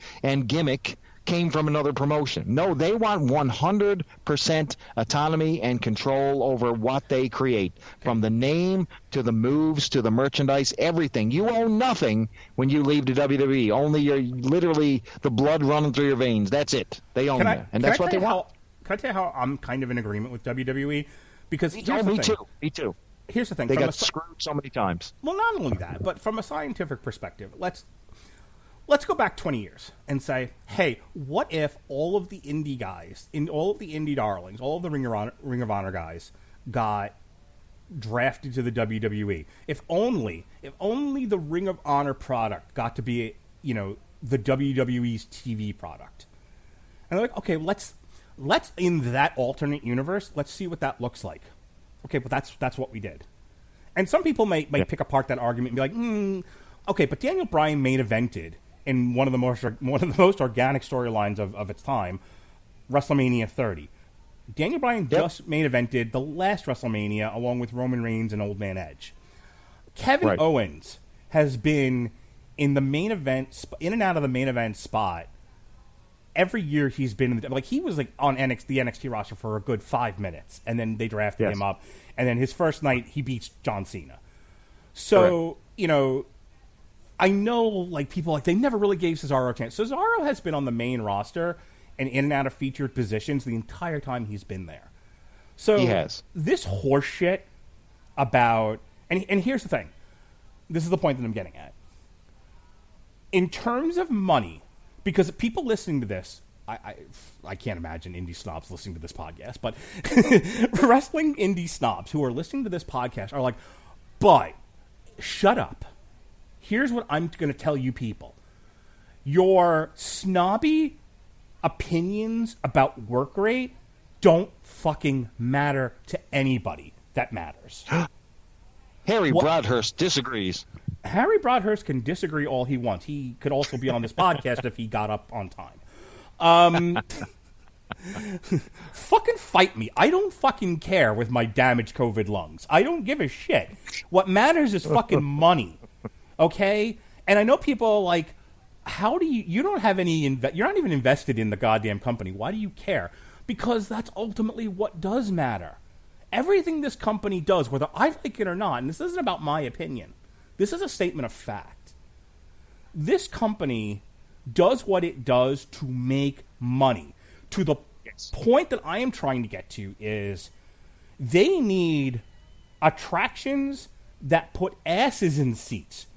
gimmick came from another promotion. No, they want 100% autonomy and control over what they create, from the name to the moves to the merchandise, everything. You own nothing when you leave the WWE. Only literally the blood running through your veins. That's it. They own you, and that's what they want. Can I tell you how I'm kind of in agreement with WWE? Because me too. Here's the thing. They got screwed so many times. Well, not only that, but from a scientific perspective, let's go back 20 years and say, hey, what if all of the indie guys, all of the indie darlings, all of the Ring of Honor guys got drafted to the WWE? If only the Ring of Honor product got to be, the WWE's TV product. And they're like, okay, let's in that alternate universe, let's see what that looks like. Okay, but that's what we did. And some people may pick apart that argument and be like, okay, but Daniel Bryan main evented in one of the most organic storylines of its time, WrestleMania 30. Daniel Bryan just main evented the last WrestleMania along with Roman Reigns and Old Man Edge. Kevin Owens has been in the main event, in and out of the main event spot. Every year he's been he was on the NXT roster for a good 5 minutes, and then they drafted him up, and then his first night he beats John Cena. So I know people they never really gave Cesaro a chance. Cesaro has been on the main roster and in and out of featured positions the entire time he's been there. So he has this horse shit about and here's the thing. This is the point that I'm getting at. In terms of money, because people listening to this, I can't imagine indie snobs listening to this podcast, but wrestling indie snobs who are listening to this podcast are like, but shut up. Here's what I'm going to tell you people. Your snobby opinions about work rate don't fucking matter to anybody that matters. Harry Broadhurst disagrees. Harry Broadhurst can disagree all he wants. He could also be on this podcast if he got up on time. Fucking fight me. I don't fucking care with my damaged COVID lungs. I don't give a shit. What matters is fucking money. Okay? And I know people are like, how do you don't have any, you're not even invested in the goddamn company. Why do you care? Because that's ultimately what does matter. Everything this company does, whether I like it or not, and this isn't about my opinion, this is a statement of fact. This company does what it does to make money. To the point that I am trying to get to is they need attractions that put asses in seats.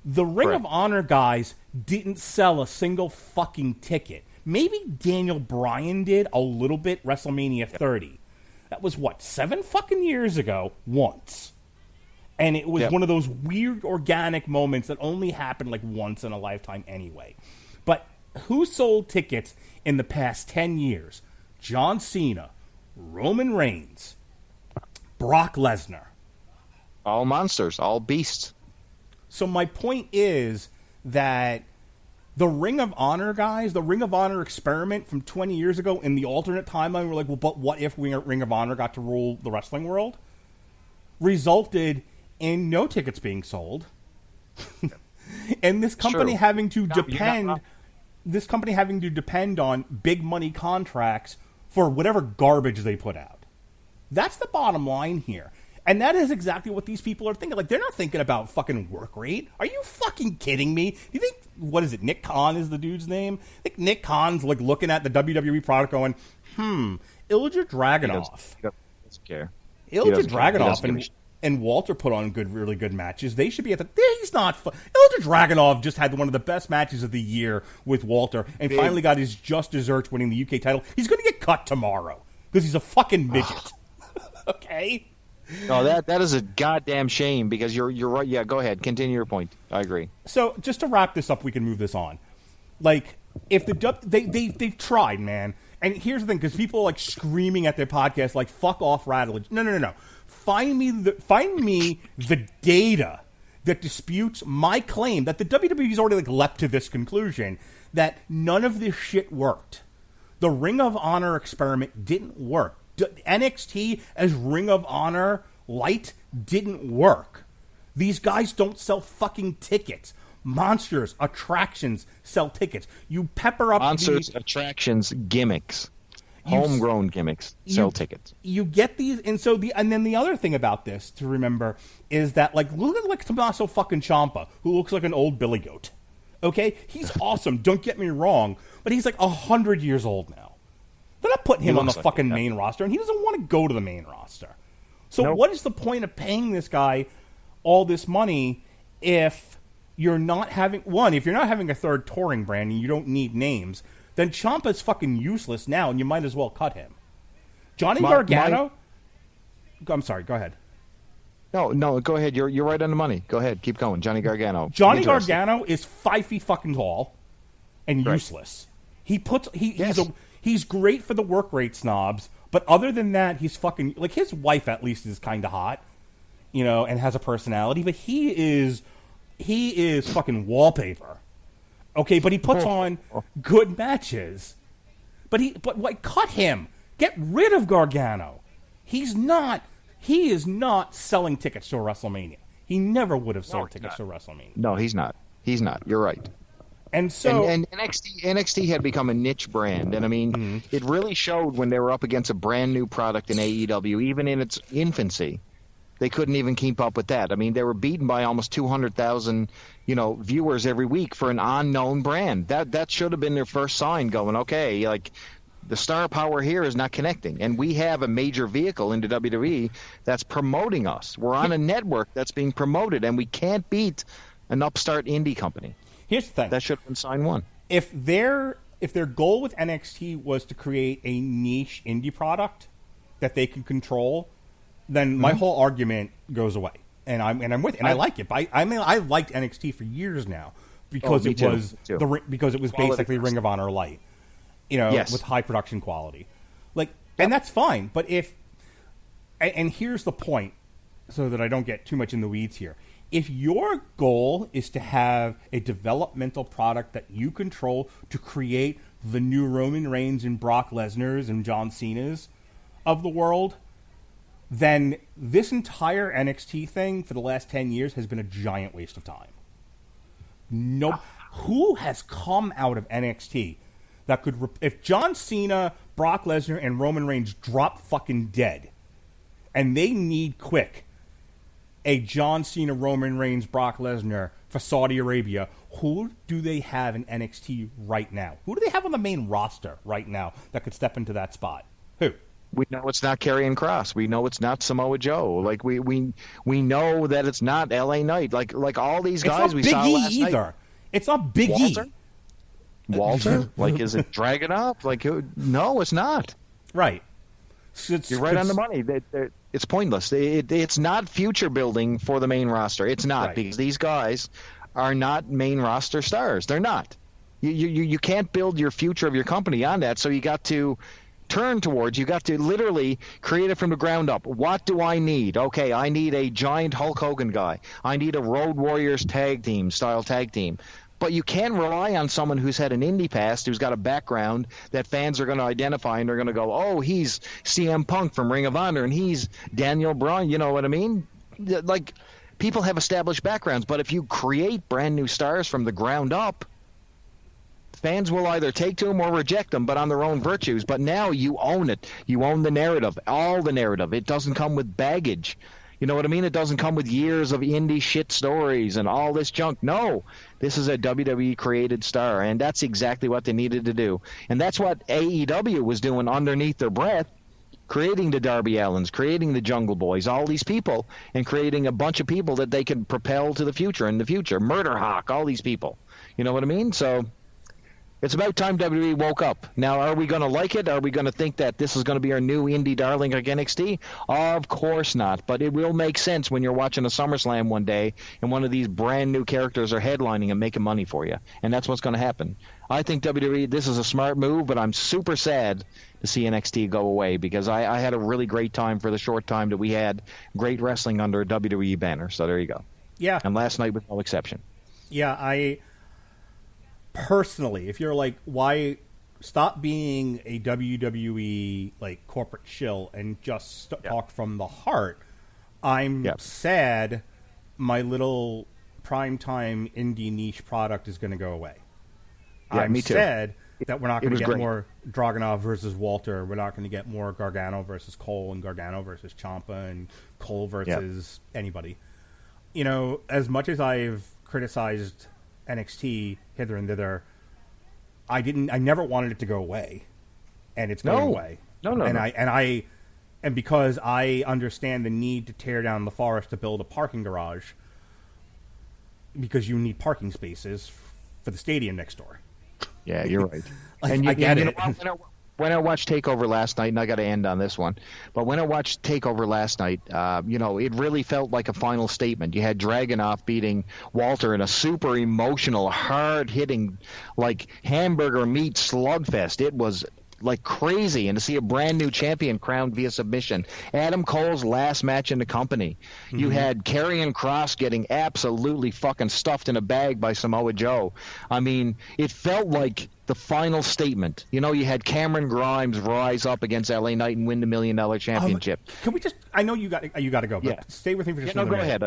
The Ring of Honor guys didn't sell a single fucking ticket. Maybe Daniel Bryan did a little bit WrestleMania 30. That was, 7 fucking years ago, once. And it was one of those weird organic moments that only happened once in a lifetime anyway. But who sold tickets in the past 10 years? John Cena, Roman Reigns, Brock Lesnar. All monsters, all beasts. So my point is that the Ring of Honor guys, the Ring of Honor experiment from 20 years ago in the alternate timeline, were like, well, but what if Ring of Honor got to rule the wrestling world? Resulted in no tickets being sold. And this company having to depend on big money contracts for whatever garbage they put out. That's the bottom line here. And that is exactly what these people are thinking. They're not thinking about fucking work rate. Are you fucking kidding me? Do you think, Nick Khan is the dude's name? I think Nick Khan's looking at the WWE product going, Ilja Dragunov. He doesn't care. Ilja Dragunov and Walter put on really good matches. They should be at the... He's not... Ilja Dragunov just had one of the best matches of the year with Walter and finally got his just desserts winning the UK title. He's going to get cut tomorrow because he's a fucking midget. Okay? No, that is a goddamn shame because you're right. Yeah, go ahead. Continue your point. I agree. So just to wrap this up, we can move this on. If they've tried, man. And here's the thing, because people are screaming at their podcast, fuck off, Radulich. No. Find me the data that disputes my claim that the WWE's already leapt to this conclusion that none of this shit worked. The Ring of Honor experiment didn't work. NXT as Ring of Honor Light didn't work. These guys don't sell fucking tickets. Monsters, attractions sell tickets. You pepper up monsters, attractions, gimmicks, homegrown gimmicks sell tickets. You get these, and then the other thing about this to remember is that look at Tommaso fucking Ciampa, who looks like an old billy goat. Okay, he's awesome. Don't get me wrong, but he's 100 years old now. They're not putting him on the fucking main roster, and he doesn't want to go to the main roster. So what is the point of paying this guy all this money if you're not having if you're not having a third touring brand and you don't need names, then Ciampa's fucking useless now, and you might as well cut him. Johnny Gargano. I'm sorry. Go ahead. No, go ahead. You're right on the money. Go ahead. Keep going. Johnny Gargano. Johnny Gargano is 5 feet fucking tall and useless. He's great for the work rate snobs, but other than that, he's fucking like his wife at least is kind of hot, and has a personality. But he is fucking wallpaper. Okay, but he puts on good matches. But cut him. Get rid of Gargano. He is not selling tickets to a WrestleMania. He never would have sold tickets to WrestleMania. No, he's not. He's not. You're right. And so, and NXT had become a niche brand, and I mean, it really showed when they were up against a brand new product in AEW, even in its infancy. They couldn't even keep up with that. I mean, they were beaten by almost 200,000, viewers every week for an unknown brand. That should have been their first sign going, okay, like the star power here is not connecting. And we have a major vehicle into WWE that's promoting us. We're on a network that's being promoted, and we can't beat an upstart indie company. Here's the thing. That should have been sign one. If their goal with NXT was to create a niche indie product that they can control, then my whole argument goes away, and I'm with it, and I like it. I liked NXT for years now because it was basically Ring of Honor light, with high production quality, and that's fine. But and here's the point, so that I don't get too much in the weeds here. If your goal is to have a developmental product that you control to create the new Roman Reigns and Brock Lesnar's and John Cena's of the world, then this entire NXT thing for the last 10 years has been a giant waste of time. Who has come out of NXT that could... if John Cena, Brock Lesnar, and Roman Reigns drop fucking dead, and they need quick a John Cena, Roman Reigns, Brock Lesnar for Saudi Arabia, who do they have in NXT right now? Who do they have on the main roster right now that could step into that spot? Who? We know it's not Karrion Kross. We know it's not Samoa Joe. Like we know that it's not LA Knight. Like all these guys we saw last night. Either. It's not Big E. Walter? Like, is it Dragunov? Like, no, it's not. Right. You're right on the money. It's pointless. It's not future building for the main roster. It's not, because these guys are not main roster stars. They're not. You can't build your future of your company on that. So you got to turn towards. You got to literally create it from the ground up. What do I need? Okay, I need a giant Hulk Hogan guy. I need a Road Warriors tag team. But you can rely on someone who's had an indie past, who's got a background that fans are going to identify, and they're going to go, oh, he's CM Punk from Ring of Honor, and he's Daniel Bryan. You know what I mean? Like, people have established backgrounds, but if you create brand new stars from the ground up, fans will either take to them or reject them, but on their own virtues. But now you own it. You own the narrative, all the narrative. It doesn't come with baggage. You know what I mean? It doesn't come with years of indie shit stories and all this junk. No, this is a WWE created star, and that's exactly what they needed to do. And that's what AEW was doing underneath their breath, creating the Darby Allins, creating the Jungle Boys, all these people, and creating a bunch of people that they can propel to the future in the future. Murder Hawk, all these people. You know what I mean? So it's about time WWE woke up. Now, are we going to like it? Are we going to think that this is going to be our new indie darling like NXT? Of course not. But it will make sense when you're watching a SummerSlam one day and one of these brand new characters are headlining and making money for you. And that's what's going to happen. I think WWE, this is a smart move, but I'm super sad to see NXT go away because I had a really great time for the short time that we had great wrestling under a WWE banner. So there you go. Yeah. And last night was no exception. Yeah, personally, if you're like, why stop being a WWE like corporate shill and just talk from the heart, I'm sad my little primetime indie niche product is going to go away. Yeah, I'm me too. sad that we're not going to get great. more Dragunov versus Walter. We're not going to get more Gargano versus Cole and Gargano versus Ciampa and Cole versus anybody. You know, as much as I've criticized NXT hither and thither, I never wanted it to go away, and it's going away. No. And because I understand the need to tear down the forest to build a parking garage, because you need parking spaces for the stadium next door. Yeah, you're right. I get it. When I watched TakeOver last night, and I got to end on this one, but when I watched TakeOver last night, it really felt like a final statement. You had Dragunov beating Walter in a super emotional, hard-hitting, like hamburger meat slugfest. It was like crazy, and to see a brand new champion crowned via submission. Adam Cole's last match in the company. Mm-hmm. You had Karrion Kross getting absolutely fucking stuffed in a bag by Samoa Joe. I mean, it felt like the final statement. You had Cameron Grimes rise up against LA Knight and win the $1 million championship. Can we just? I know you got to go, but stay with me for just another minute.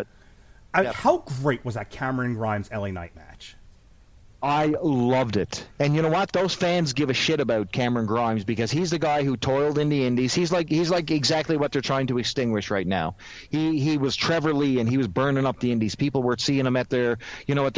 Go ahead. How great was that Cameron Grimes LA Knight match? I loved it. And you know what? Those fans give a shit about Cameron Grimes because he's the guy who toiled in the indies. He's like exactly what they're trying to extinguish right now. He was Trevor Lee, and he was burning up the indies. People were seeing him at their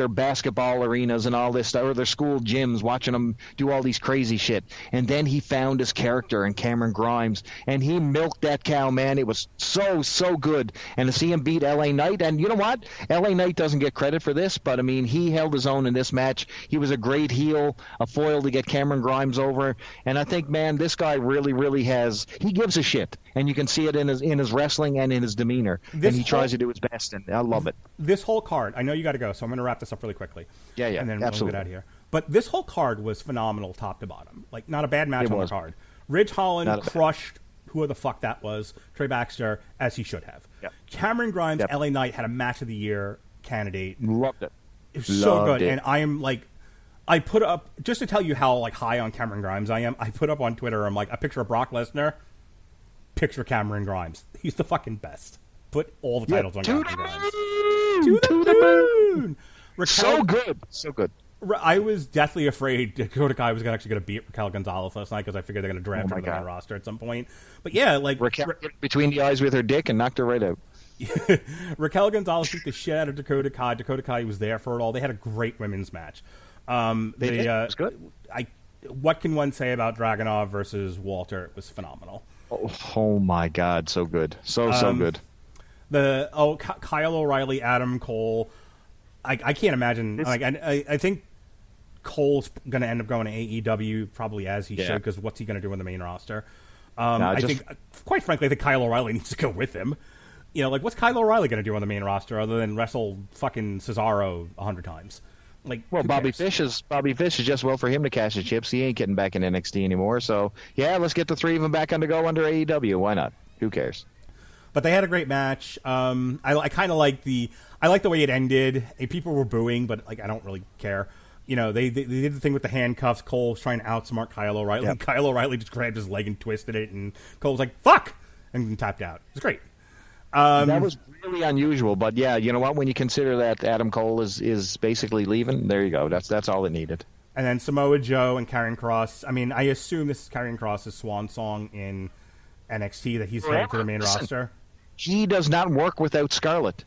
basketball arenas and all this stuff, or their school gyms, watching him do all these crazy shit. And then he found his character in Cameron Grimes, and he milked that cow, man. It was so good. And to see him beat LA Knight, and you know what? LA Knight doesn't get credit for this, but I mean, he held his own in this match. He was a great heel, a foil to get Cameron Grimes over, and I think, man, this guy really he gives a shit, and you can see it in his wrestling and in his demeanor, and he tries to do his best, and I love it. This whole card, I know you got to go, so I'm going to wrap this up really quickly. Yeah, and then absolutely. We'll get out of here. But this whole card was phenomenal, top to bottom. Like, not a bad match on the card. Ridge Holland crushed who the fuck that was, Trey Baxter, as he should have. Yep. Cameron Grimes, LA Knight had a match of the year candidate. Loved it. It was so good, and I am like. I put up, just to tell you how like high on Cameron Grimes I am, I put up on Twitter, I'm like, a picture of Brock Lesnar, picture Cameron Grimes. He's the fucking best. Put all the titles on Cameron Grimes. To the moon! So good. I was deathly afraid Dakota Kai was actually going to beat Raquel Gonzalez last night because I figured they're going to draft her to the main roster at some point. But yeah, like... Raquel between the eyes with her dick and knocked her right out. Raquel Gonzalez beat the shit out of Dakota Kai. Dakota Kai was there for it all. They had a great women's match. It was good. What can one say about Dragunov versus Walter? It was phenomenal. Oh my God, so good, so good. Kyle O'Reilly, Adam Cole. I can't imagine. I think Cole's going to end up going to AEW probably as he should, because what's he going to do on the main roster? I think, quite frankly, I think Kyle O'Reilly needs to go with him. What's Kyle O'Reilly going to do on the main roster other than wrestle fucking Cesaro 100 times? Bobby Fish is just well for him to cash the chips. He ain't getting back in NXT anymore. So let's get the three of them back on to go under AEW. Why not? Who cares? But they had a great match. I kind of like the way it ended. People were booing, but I don't really care. They did the thing with the handcuffs. Cole was trying to outsmart Kyle O'Reilly. Yep. Kyle O'Reilly just grabbed his leg and twisted it, and Cole was like, "Fuck!" and tapped out. It was great. That was really unusual, but you know what? When you consider that Adam Cole is basically leaving, there you go. That's all it needed. And then Samoa Joe and Karrion Kross. I mean, I assume this is Karrion Kross' swan song in NXT that he's headed to the main roster. He does not work without Scarlett.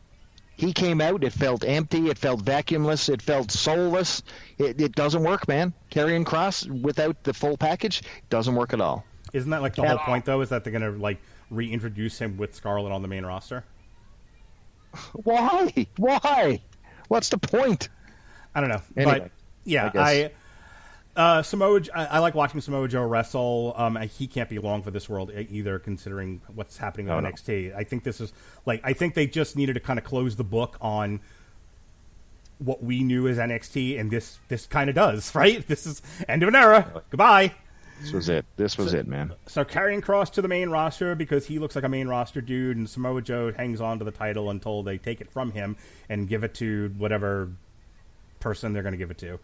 He came out, it felt empty, it felt vacuumless, it felt soulless. It doesn't work, man. Karrion Kross without the full package doesn't work at all. Isn't that the whole point, though, is that they're going to reintroduce him with Scarlett on the main roster? Why? What's the point? I don't know. Anyway, but yeah, I like watching Samoa Joe wrestle. He can't be long for this world either, considering what's happening with NXT. No. I think this is I think they just needed to kind of close the book on what we knew as NXT, and this kind of does, right? This is end of an era. Goodbye. This was it, man. So Karrion Kross to the main roster because he looks like a main roster dude, and Samoa Joe hangs on to the title until they take it from him and give it to whatever person they're going to give it to.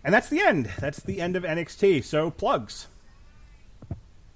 And that's the end. That's the end of NXT. So, plugs.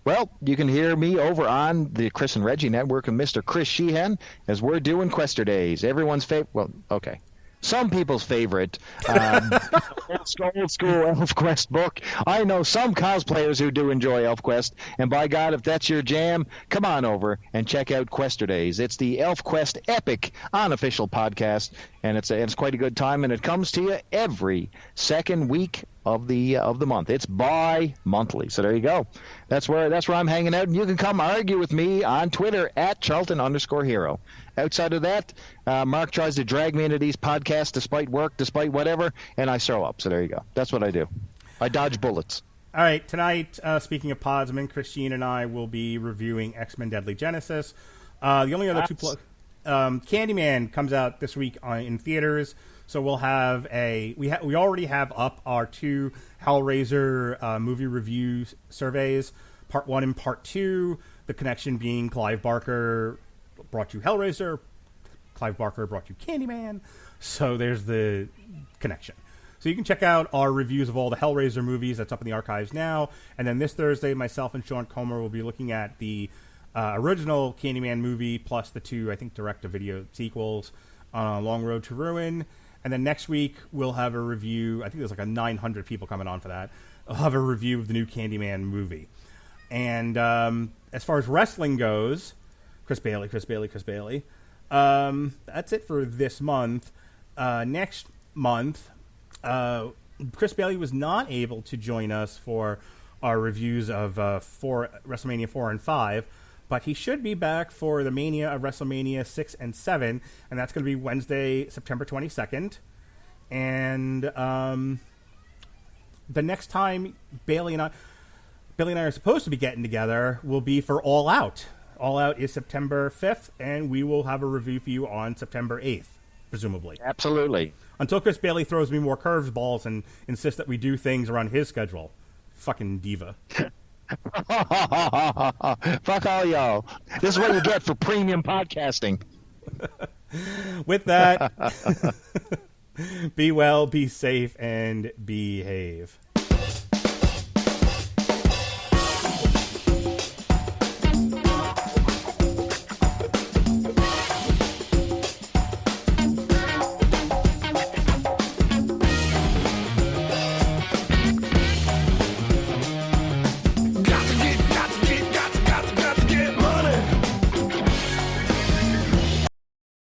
Well, you can hear me over on the Chris and Reggie Network with Mr. Chris Sheehan as we're doing Quester Days. Everyone's favorite. Well, okay. Some people's favorite old school ElfQuest book. I know some cosplayers who do enjoy ElfQuest, and by God, if that's your jam, come on over and check out Quester Days. It's the ElfQuest epic unofficial podcast, and it's quite a good time, and it comes to you every second week of the month. It's bi-monthly, so there you go. That's where I'm hanging out, and you can come argue with me on Twitter at Charlton_hero. Outside of that, Mark tries to drag me into these podcasts despite work, despite whatever, and I show up. So there you go. That's what I do. I dodge bullets. All right, tonight, speaking of Podsman, Christine and I will be reviewing X-Men Deadly Genesis. The only other Candyman comes out this week in theaters, so we'll have we already have up our 2 Hellraiser movie review surveys, part 1 and part 2. The connection being Clive Barker brought you Hellraiser, Clive Barker brought you Candyman, so there's the connection. So you can check out our reviews of all the Hellraiser movies. That's up in the archives now. And then this Thursday, myself and Sean Comer will be looking at the original Candyman movie plus the 2, I think, direct-to-video sequels on Long Road to Ruin. And then next week, we'll have a review. I think there's like 900 people coming on for that. I'll have a review of the new Candyman movie. And as far as wrestling goes, Chris Bailey. That's it for this month. Next month, Chris Bailey was not able to join us for our reviews of WrestleMania 4 and 5, but he should be back for the Mania of WrestleMania 6 and 7, and that's going to be Wednesday, September 22nd. And the next time Bailey and I are supposed to be getting together will be for All Out. All Out is September 5th, and we will have a review for you on September 8th, presumably. Absolutely. Until Chris Bailey throws me more curveballs and insists that we do things around his schedule. Fucking diva. Fuck all y'all. This is what you get for premium podcasting. With that, be well, be safe, and behave.